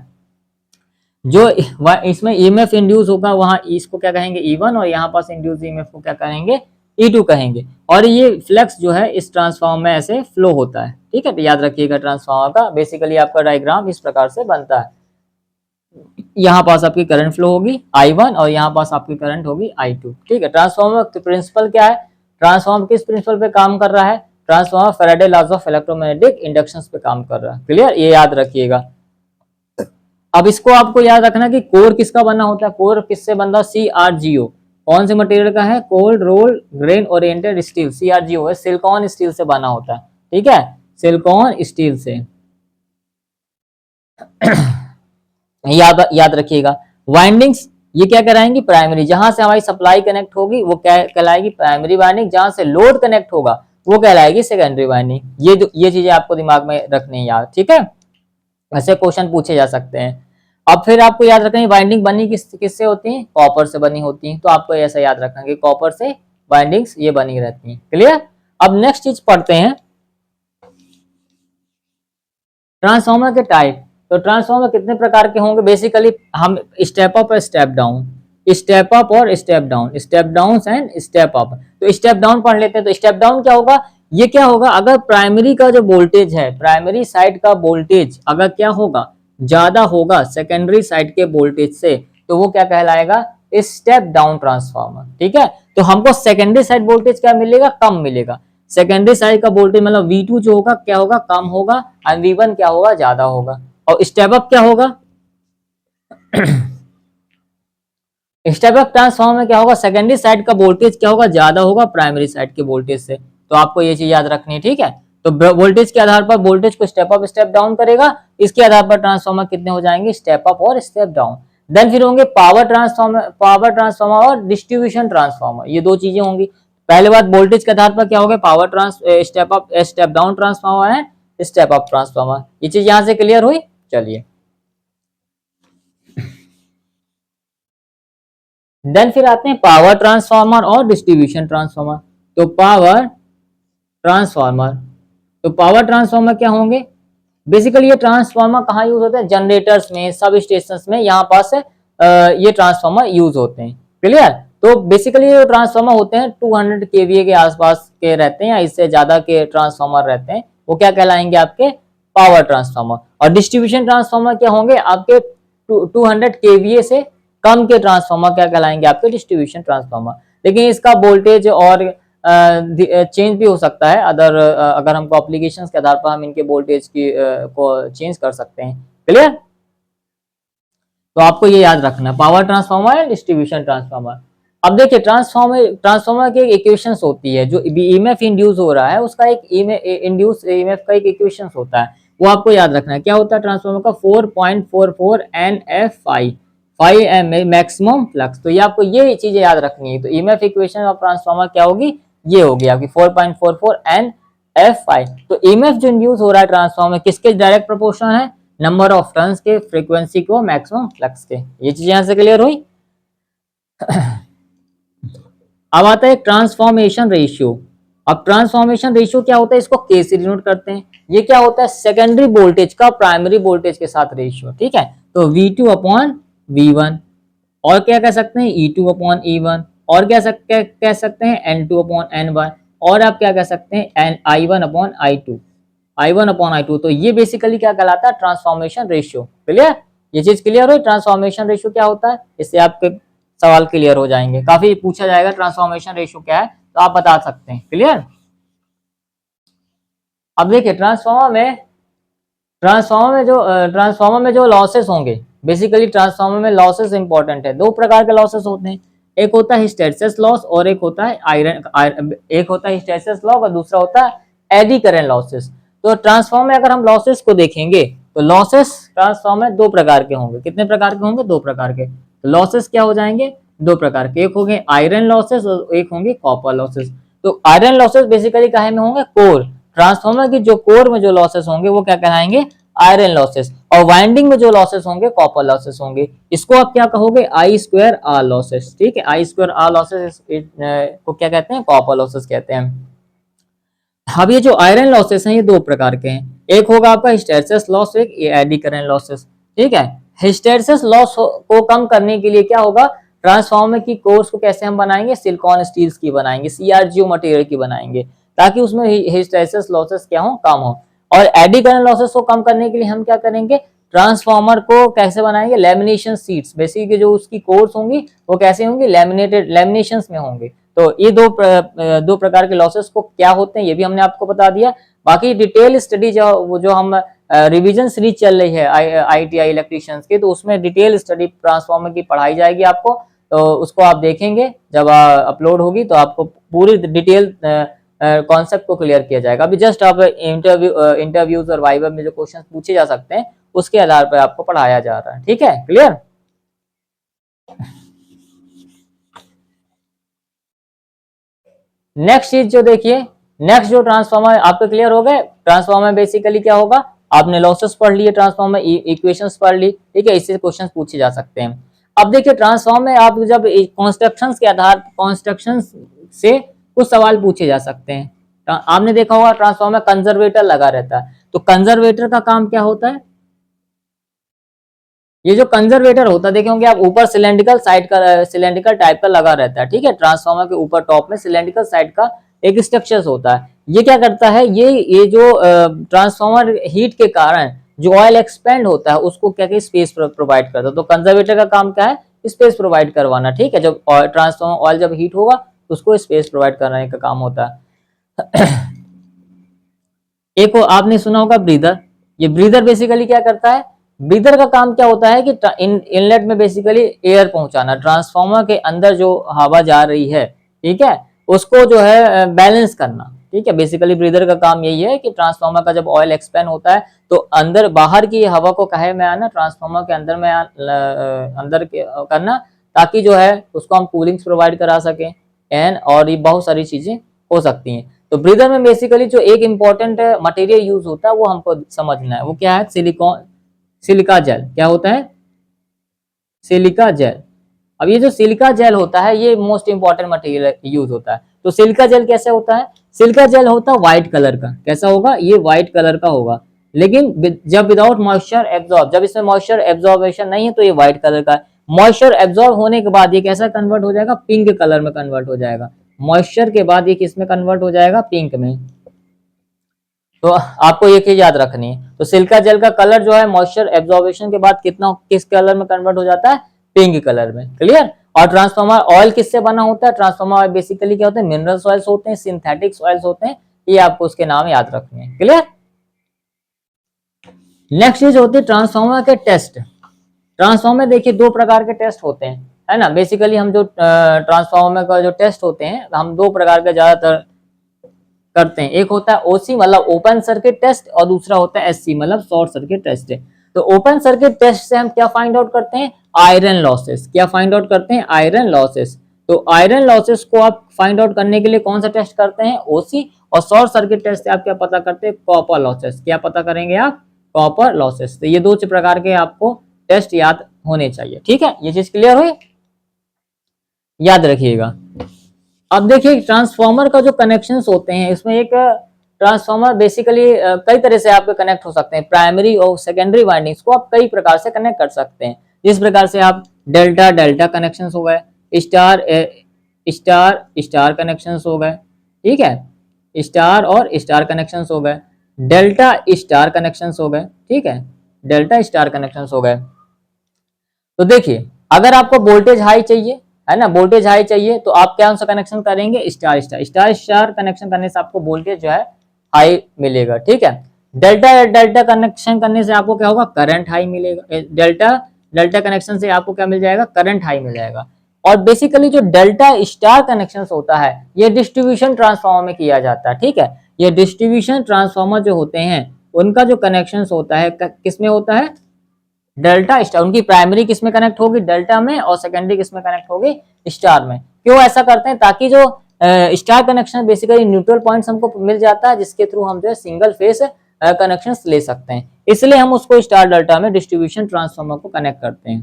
जो इसमें ईएमएफ इंड्यूस होगा वहां इसको क्या कहेंगे E1, और यहाँ पास इंड्यूस ईएमएफ को क्या कहेंगे E2 कहेंगे। और ये फ्लक्स जो है इस ट्रांसफार्मर में ऐसे फ्लो होता है। ठीक है, तो याद रखिएगा ट्रांसफार्मर का बेसिकली आपका डायग्राम इस प्रकार से बनता है। यहाँ पास आपकी करंट फ्लो होगी I1 और यहाँ पास आपकी करंट होगी I2। ठीक है, ट्रांसफार्मर का प्रिंसिपल क्या है, ट्रांसफार्मर किस प्रिंसिपल पे काम कर रहा है, transformer Faraday laws of electromagnetic inductions पे काम कर रहा है। क्लियर, ये याद रखिएगा। अब इसको आपको याद रखना कि कोर किसका बना होता है, कोर किससे बनता है, CRGO। कौन से मटेरियल का है, cold roll grain oriented steel, CRGO है, सिलिकॉन स्टील से बना होता है। ठीक है, सिलिकॉन स्टील से याद रखिएगा। वाइंडिंग्स ये क्या कराएंगी प्राइमरी, जहां से हमारी सप्लाई कनेक्ट होगी वो क्या कहलाएगी प्राइमरी वाइंडिंग, जहां से लोड कनेक्ट होगा वो कहलाएगी सेकेंडरी वाइंडिंग। ये चीजें आपको दिमाग में रखनी है यार, ठीक है। ऐसे क्वेश्चन पूछे जा सकते हैं। अब फिर आपको याद रखना है वाइंडिंग बनी किससे होती है, कॉपर से बनी होती है। तो आपको ऐसा याद रखना कि कॉपर से वाइंडिंग्स ये बनी रहती हैं। क्लियर। अब नेक्स्ट चीज पढ़ते हैं ट्रांसफार्मर के टाइप। तो ट्रांसफार्मर कितने प्रकार के होंगे, बेसिकली हम स्टेप अप और स्टेप डाउन, स्टेप अप और step down, step down and step up. तो स्टेप डाउन पढ़ लेते हैं। तो स्टेप डाउन क्या होगा, ये क्या होगा, अगर प्राइमरी का जो वोल्टेज है, प्राइमरी साइड का वोल्टेज अगर क्या होगा, ज्यादा होगा सेकेंडरी साइड के वोल्टेज से, तो वो क्या कहलाएगा, स्टेप डाउन ट्रांसफार्मर। ठीक है। तो हमको सेकेंडरी साइड वोल्टेज क्या मिलेगा, कम मिलेगा। सेकेंडरी साइड का वोल्टेज मतलब V2 जो होगा क्या होगा, कम होगा, और V1 क्या होगा, ज्यादा होगा। और स्टेप अप क्या होगा, स्टेप अप ट्रांसफार्मर में क्या होगा, सेकेंडरी साइड का वोल्टेज क्या होगा, ज्यादा होगा प्राइमरी साइड के वोल्टेज से। तो आपको ये चीज याद रखनी है, ठीक है। तो वोल्टेज के आधार पर वोल्टेज को स्टेप अप स्टेप डाउन करेगा, इसके आधार पर ट्रांसफार्मर कितने हो जाएंगे, स्टेप अप और स्टेप डाउन। देन फिर होंगे पावर ट्रांसफार्मर और डिस्ट्रीब्यूशन ट्रांसफार्मर, ये दो चीजें होंगी। पहले बात वोल्टेज के आधार पर क्या होगा, step up step down transformer है, स्टेप अप ट्रांसफार्मर। ये चीज यहां से क्लियर हुई। चलिए देन फिर आते हैं पावर ट्रांसफार्मर और डिस्ट्रीब्यूशन ट्रांसफार्मर। तो पावर ट्रांसफार्मर, तो पावर ट्रांसफार्मर क्या होंगे, बेसिकली ये ट्रांसफार्मर कहाँ यूज होते हैं, जनरेटर्स में, सब स्टेशन में, यहाँ पास ये ट्रांसफार्मर यूज होते हैं। क्लियर। तो बेसिकली ये ट्रांसफार्मर होते हैं 200 केवीए के आसपास के रहते हैं, या इससे ज्यादा के ट्रांसफार्मर रहते हैं, वो क्या कहलाएंगे, आपके पावर ट्रांसफार्मर। और डिस्ट्रीब्यूशन ट्रांसफार्मर क्या होंगे, आपके 200 केवीए से कम के ट्रांसफार्मर क्या कहलाएंगे, आपके डिस्ट्रीब्यूशन ट्रांसफार्मर। लेकिन इसका वोल्टेज और चेंज भी हो सकता है, अगर हमको एप्लीकेशंस के आधार पर हम इनके वोल्टेज की को चेंज कर सकते हैं। क्लियर। तो आपको ये याद रखना, पावर ट्रांसफार्मर है, डिस्ट्रीब्यूशन ट्रांसफार्मर। अब देखिए ट्रांसफार्मर की एक इक्वेशंस होती है, जो ईएमएफ इंड्यूस हो रहा है उसका एक इंड्यूस ईएमएफ का एक इक्वेशंस होता है, वो आपको याद रखना है। क्या होता है ट्रांसफार्मर का, 4.44 NF5 5 मैक्सिमम फ्लक्स। तो ये आपको ये चीजें याद रखनी है। तो ईएमएफ इक्वेशन ऑफ ट्रांसफार्मर क्या होगी, ये होगी आपकी 4.44 NF5। तो ईएमएफ जो इंड्यूस हो रहा है ट्रांसफार्मर किसके डायरेक्ट प्रोपोर्शनल है, नंबर ऑफ टर्न्स के, फ्रीक्वेंसी को, मैक्सिमम फ्लक्स के। ये चीज यहां से क्लियर हुई। अब आता है ट्रांसफॉर्मेशन रेशियो। अब ट्रांसफॉर्मेशन रेशियो क्या होता है, इसको K से डिनोट करते हैं। ये क्या होता है, सेकेंडरी वोल्टेज का प्राइमरी वोल्टेज के साथ रेशियो। ठीक है। तो V2 अपॉन V1, और क्या कह सकते हैं, E2 अपॉन E1, और कह सकते हैं N2 अपॉन N1, और आप क्या कह सकते हैं I1 upon I2, I1 upon I2। तो ये बेसिकली क्या कहलाता है, ट्रांसफॉर्मेशन रेशियो। क्लियर। ये चीज क्लियर हो, ट्रांसफॉर्मेशन रेशियो क्या होता है, इससे आपके सवाल क्लियर हो जाएंगे। काफी पूछा जाएगा ट्रांसफॉर्मेशन रेशियो क्या है, तो आप बता सकते हैं। क्लियर। अब देखिए ट्रांसफार्मर में जो लॉसेस होंगे, बेसिकली ट्रांसफार्मर में लॉसेस इंपॉर्टेंट है। दो प्रकार के लॉसेस होते हैं, एक होता है हिस्टैरिसीस लॉस और एक होता है एक होता है हिस्टैरिसीस लॉस और दूसरा होता है एडी करंट लॉसेस। तो ट्रांसफार्मर में अगर हम लॉसेस को देखेंगे, तो लॉसेस ट्रांसफार्मर में दो प्रकार के होंगे। कितने प्रकार के होंगे, दो प्रकार के। तो लॉसेस क्या हो जाएंगे, दो प्रकार के, एक होंगे आयरन लॉसेस और एक होंगे कॉपर लॉसेस। तो आयरन लॉसेस बेसिकली काहे में होंगे, कोर, ट्रांसफार्मर की जो कोर में जो लॉसेस होंगे वो क्या कहलाएंगे, आयरन लॉसेस। और वाइंडिंग में जो लॉसेस होंगे कॉपर लॉसेस होंगे। इसको आप क्या कहोगे, I2R लॉसेस। ठीक है, I2R लॉसेस को क्या कहते हैं, कॉपर लॉसेस कहते हैं। अब ये जो आयरन लॉसेस हैं ये दो प्रकार के हैं, एक होगा आपका हिस्टैरिसीस लॉस, एक एडी करंट लॉसेस। ठीक है। हिस्टैरिसीस लॉस को कम करने के लिए क्या होगा, ट्रांसफार्मर की कोर्स को कैसे हम बनाएंगे, सिलिकॉन स्टील्स की बनाएंगे, CRGO मटेरियल की बनाएंगे, ताकि उसमें हिस्टैरिसीस लॉसेस क्या हो, कम हो। और एडी करंट लॉसेस को कम करने के लिए हम क्या करेंगे, ट्रांसफार्मर को कैसे बनाएंगे, लेमिनेशन शीट्स, बेसिकली जो उसकी कोर्स होंगी वो कैसे होंगी, लेमिनेशंस में होंगे। तो ये दो प्रकार के लॉसेस को क्या होते हैं ये भी हमने आपको बता दिया। बाकी डिटेल स्टडी जो हम रिवीजन सीरीज चल रही है ITI इलेक्ट्रिशियंस की, तो उसमें डिटेल स्टडी ट्रांसफार्मर की पढ़ाई जाएगी आपको। तो उसको आप देखेंगे जब अपलोड होगी, तो आपको पूरी डिटेल कॉन्सेप्ट को क्लियर किया जाएगा। अभी जस्ट आप इंटरव्यूज और वाइवा में जो क्वेश्चन पूछे जा सकते हैं उसके आधार पर आपको पढ़ाया जा रहा है। ठीक है, क्लियर। नेक्स्ट चीज जो देखिए, नेक्स्ट जो ट्रांसफॉर्मर आपके क्लियर हो गए, ट्रांसफॉर्मर बेसिकली क्या होगा, आपने लॉसेस पढ़ लिए, ट्रांसफॉर्मर इक्वेशंस पढ़ ली, ठीक है, इससे क्वेश्चन पूछे जा सकते हैं। अब देखिए ट्रांसफॉर्मर में आप जब कॉन्स्ट्रक्शंस के आधार कॉन्स्ट्रक्शंस से कुछ सवाल पूछे जा सकते हैं। आपने देखा होगा ट्रांसफॉर्मर में कंजर्वेटर लगा रहता है, तो कंजर्वेटर का काम क्या होता है, ये जो कंजर्वेटर होता है देखे होंगे आप, ऊपर सिलेंड्रिकल साइड का, सिलेंड्रिकल टाइप का लगा रहता है, ठीक है, ट्रांसफॉर्मर के ऊपर टॉप में सिलेंड्रिकल साइड का एक स्ट्रक्चर होता है। ये क्या करता है, ये जो ट्रांसफॉर्मर हीट के कारण जो ऑयल एक्सपेंड होता है उसको क्या क्या स्पेस प्रोवाइड करता है। तो कंजर्वेटर का काम क्या है, स्पेस प्रोवाइड करवाना, ठीक है, जब ट्रांसफॉर्मर ऑयल जब हीट होगा उसको स्पेस प्रोवाइड कराने का काम होता है। एक आपने सुना होगा ब्रीदर, ये ब्रीदर बेसिकली क्या करता है, ब्रीदर का काम क्या होता है कि इनलेट में बेसिकली एयर पहुंचाना, ट्रांसफॉर्मर के अंदर जो हवा जा रही है, ठीक है, उसको जो है बैलेंस करना, ठीक है, बेसिकली ब्रीदर का काम यही है कि ट्रांसफॉर्मर का जब ऑयल एक्सपेंड होता है तो अंदर बाहर की हवा को कहे में आना, ट्रांसफॉर्मर के अंदर में अंदर के करना, ताकि जो है उसको हम कूलिंग्स प्रोवाइड करा सकें एंड और ये बहुत सारी चीजें हो सकती हैं। तो ब्रीदर में बेसिकली जो एक इंपॉर्टेंट मटेरियल यूज होता है वो हमको समझना है, वो क्या है, सिलिका जेल। क्या होता है, सिलिका जेल। अब ये जो सिलिका जेल होता है ये मोस्ट इंपॉर्टेंट मटेरियल यूज होता है। तो सिलिका जेल कैसे होता है, सिलिका जेल होता है व्हाइट कलर का, कैसा होगा, ये व्हाइट कलर का होगा, लेकिन जब विदाउट मॉइस्चर एब्जॉर्ब, जब इसमें मॉइस्चर एब्जॉर्बेशन नहीं है तो ये व्हाइट कलर का है। मॉइस्चर एब्जॉर्ब होने के बाद ये कैसा कन्वर्ट हो जाएगा, पिंक कलर में कन्वर्ट हो जाएगा। मॉइस्चर के बाद ये किस में कन्वर्ट हो जाएगा, पिंक में। तो आपको ये चीज याद रखनी है। तो सिलिका जेल का कलर जो है मॉइस्चर एब्जॉर्बेशन के बाद कितना, किस कलर में कन्वर्ट हो जाता है, पिंक कलर में। क्लियर। और ट्रांसफॉर्मर ऑयल किससे बना होता है, ट्रांसफॉर्मर ऑयल बेसिकली क्या होते हैं, मिनरल्स ऑयल्स होते हैं, सिंथेटिक्स ऑयल्स होते हैं, ये आपको उसके नाम याद रखने हैं। क्लियर। नेक्स्ट चीज होती है ट्रांसफॉर्मर के टेस्ट। ट्रांसफॉर्मर देखिए दो प्रकार के टेस्ट होते हैं, है ना, बेसिकली हम जो ट्रांसफॉर्मर का जो टेस्ट होते हैं हम दो प्रकार के ज्यादातर करते हैं। एक होता है ओसी मतलब ओपन सर्किट टेस्ट, और दूसरा होता है एससी मतलब शॉर्ट सर्किट टेस्ट। तो ओपन सर्किट टेस्ट से हम क्या फाइंड आउट करते हैं, आयरन लॉसेस। क्या फाइंड आउट करते हैं, आयरन लॉसेस। तो आयरन लॉसेस को आप फाइंड आउट करने के लिए कौन सा टेस्ट करते हैं, ओसी। और शॉर्ट सर्किट टेस्ट से आप क्या पता करते हैं, कॉपर लॉसेस। क्या पता करेंगे आप, कॉपर लॉसेस। तो ये दो प्रकार के आपको टेस्ट याद होने चाहिए। ठीक है, ये चीज क्लियर हुई, याद रखिएगा। अब देखिए ट्रांसफॉर्मर का जो कनेक्शंस होते हैं, इसमें एक ट्रांसफॉर्मर बेसिकली कई तरह से आपके कनेक्ट हो सकते हैं। प्राइमरी और सेकेंडरी वाइंडिंग्स को आप कई प्रकार से कनेक्ट कर सकते हैं। जिस प्रकार से आप डेल्टा डेल्टा कनेक्शंस हो गए, स्टार स्टार स्टार कनेक्शंस हो गए, ठीक है, स्टार और स्टार कनेक्शंस हो गए, डेल्टा स्टार कनेक्शंस हो गए, ठीक है, डेल्टा स्टार कनेक्शंस हो गए। तो देखिए अगर आपको वोल्टेज हाई चाहिए, है ना, वोल्टेज हाई चाहिए तो आप क्या सा कनेक्शन करेंगे, star star. Star star connection करने से आपको वोल्टेज जो है हाई मिलेगा। ठीक है, डेल्टा डेल्टा कनेक्शन करने से आपको क्या होगा, करंट हाई मिलेगा। डेल्टा डेल्टा कनेक्शन से आपको क्या मिल जाएगा, करंट हाई मिल जाएगा। और बेसिकली जो डेल्टा स्टार कनेक्शन होता है ये डिस्ट्रीब्यूशन ट्रांसफार्मर में किया जाता है। ठीक है, ये डिस्ट्रीब्यूशन ट्रांसफार्मर जो होते हैं उनका जो कनेक्शन होता है किसमें होता है, डेल्टा स्टार। उनकी प्राइमरी किस में कनेक्ट होगी, डेल्टा में, और सेकेंडरी किस में कनेक्ट होगी, स्टार में। क्यों ऐसा करते हैं, ताकि जो star connection basically neutral points हमको मिल जाता है, जिसके थ्रू हम जो है सिंगल फेस कनेक्शन ले सकते हैं। इसलिए हम उसको स्टार डेल्टा में डिस्ट्रीब्यूशन ट्रांसफार्मर को कनेक्ट करते हैं।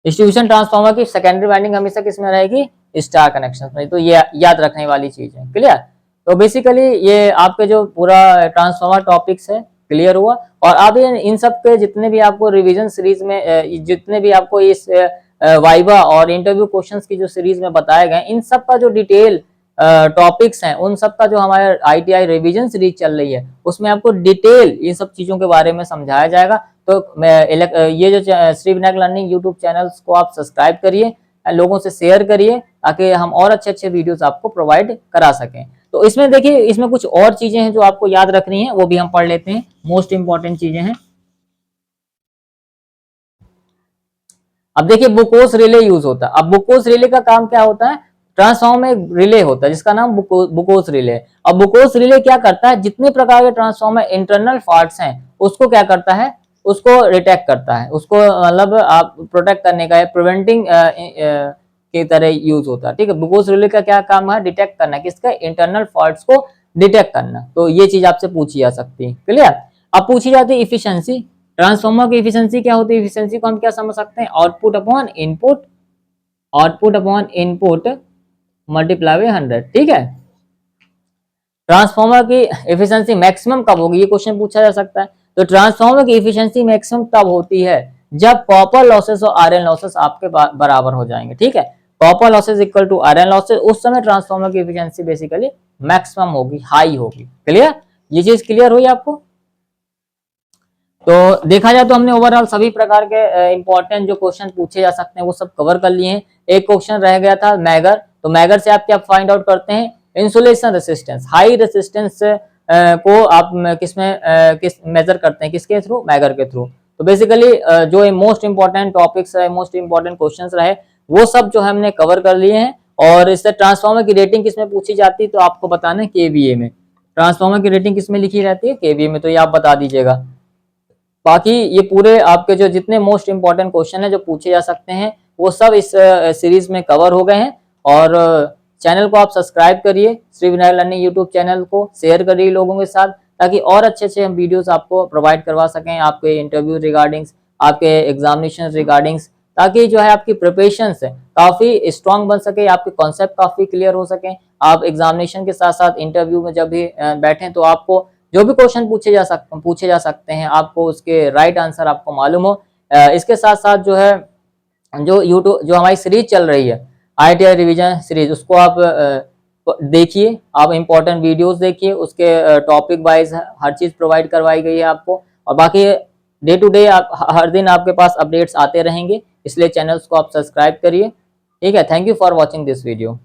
डिस्ट्रीब्यूशन ट्रांसफार्मर की सेकेंडरी वाइंडिंग हमेशा किस में रहेगी, स्टार कनेक्शन में। तो ये याद रखने वाली चीज है। क्लियर। तो बेसिकली ये आपके जो पूरा ट्रांसफार्मर टॉपिक्स है क्लियर हुआ। और अब इन सब के जितने भी आपको रिवीजन सीरीज में जितने भी आपको इस वाइवा और इंटरव्यू क्वेश्चंस की जो सीरीज में बताए गए, इन सब का जो डिटेल टॉपिक्स हैं, उन सब का जो हमारे ITI रिवीजन सीरीज चल रही है उसमें आपको डिटेल इन सब चीजों के बारे में समझाया जाएगा। तो ये जो Shri Vinayak learning YouTube channels को आप सब्सक्राइब करिए, लोगों से शेयर करिए, ताकि हम और अच्छे अच्छे वीडियोस आपको प्रोवाइड करा सकें। तो इसमें देखिए इसमें कुछ और चीजें हैं जो आपको याद रखनी है, वो भी हम पढ़ लेते हैं। मोस्ट इंपॉर्टेंट चीजें हैं। अब देखिए बुकोस रिले यूज होता है। अब बुकोस रिले का काम क्या होता है, ट्रांसफार्मर में एक रिले होता है जिसका नाम बुकोस रिले। अब बुकोस रिले क्या करता है, जितने प्रकार के ट्रांसफार्मर इंटरनल पार्ट्स हैं उसको क्या करता है, उसको रिटेक्ट करता है, उसको मतलब आप प्रोटेक्ट करने का है, प्रिवेंटिंग की तरह यूज होता है, ठीक है। बुकोस रिले का क्या काम है, डिटेक्ट करना, किसका, इंटरनल फॉल्ट्स को डिटेक्ट करना। तो ये चीज आपसे पूछी जा सकती है, क्लियर। अब पूछी जाती है इफिशियंसी, ट्रांसफार्मर की इफिशियंसी क्या होती है, इफिशियंसी को हम क्या समझ सकते हैं, output upon input, output upon input multiply by 100, ठीक है। ट्रांसफार्मर की एफिशिएंसी मैक्सिमम कब होगी, ये क्वेश्चन पूछा जा सकता है। तो ट्रांसफार्मर की एफिशिएंसी मैक्सिमम तब होती है जब कॉपर लॉसेस और आयरन लॉसेस आपके बराबर हो जाएंगे, ठीक है। Copper losses equal to iron losses, उस समय ट्रांसफार्मर की एफिशिएंसी बेसिकली मैक्सिमम होगी, हाई होगी, क्लियर। ये चीज क्लियर हुई आपको। तो देखा जाए तो हमने ओवरऑल सभी प्रकार के इंपॉर्टेंट जो क्वेश्चन पूछे जा सकते हैं वो सब कवर कर लिए हैं। एक क्वेश्चन रह गया था मैगर, तो मैगर से आप क्या फाइंड आउट करते हैं, इंसुलेशन रेसिस्टेंस, हाई रेसिस्टेंस को आप किस मेजर करते हैं, किसके थ्रू, मैगर के थ्रू। तो बेसिकली जो मोस्ट इंपॉर्टेंट टॉपिक्स है, मोस्ट इंपॉर्टेंट क्वेश्चंस रहे, वो सब जो है हमने कवर कर लिए हैं। और इससे ट्रांसफार्मर की रेटिंग किसमें पूछी जाती है, तो आपको बताना है केवीए में। ट्रांसफार्मर की रेटिंग किसमें लिखी रहती है, केवीए में, तो ये आप बता दीजिएगा। बाकी ये पूरे आपके जो जितने मोस्ट इंपॉर्टेंट क्वेश्चन है जो पूछे जा सकते हैं वो सब इस सीरीज में कवर हो गए हैं। और चैनल को आप सब्सक्राइब करिए, Shri Vinayak learning YouTube channel को शेयर करिए लोगों के साथ, ताकि और अच्छे अच्छे हम वीडियोस आपको प्रोवाइड करवा सकें, आपके इंटरव्यू रिगार्डिंग्स, आपके एग्जामिनेशन रिगार्डिंग्स, ताकि जो है आपकी प्रिपरेशन है काफी स्ट्रांग बन सके, आपके कॉन्सेप्ट काफी क्लियर हो सके। आप एग्जामिनेशन के साथ साथ इंटरव्यू में जब भी बैठें तो आपको जो भी क्वेश्चन पूछे जा सकते हैं आपको उसके राइट आंसर आपको मालूम हो। इसके साथ साथ जो है जो यूट्यूब जो हमारी सीरीज चल रही है IITI रिवीजन सीरीज, उसको आप देखिए, आप इंपॉर्टेंट वीडियोस देखिए, उसके टॉपिक वाइज हर चीज प्रोवाइड करवाई गई है आपको। और बाकी डे टू डे आप हर दिन आपके पास अपडेट्स आते रहेंगे, इसलिए चैनल्स को आप सब्सक्राइब करिए, ठीक है। Thank you for watching this video.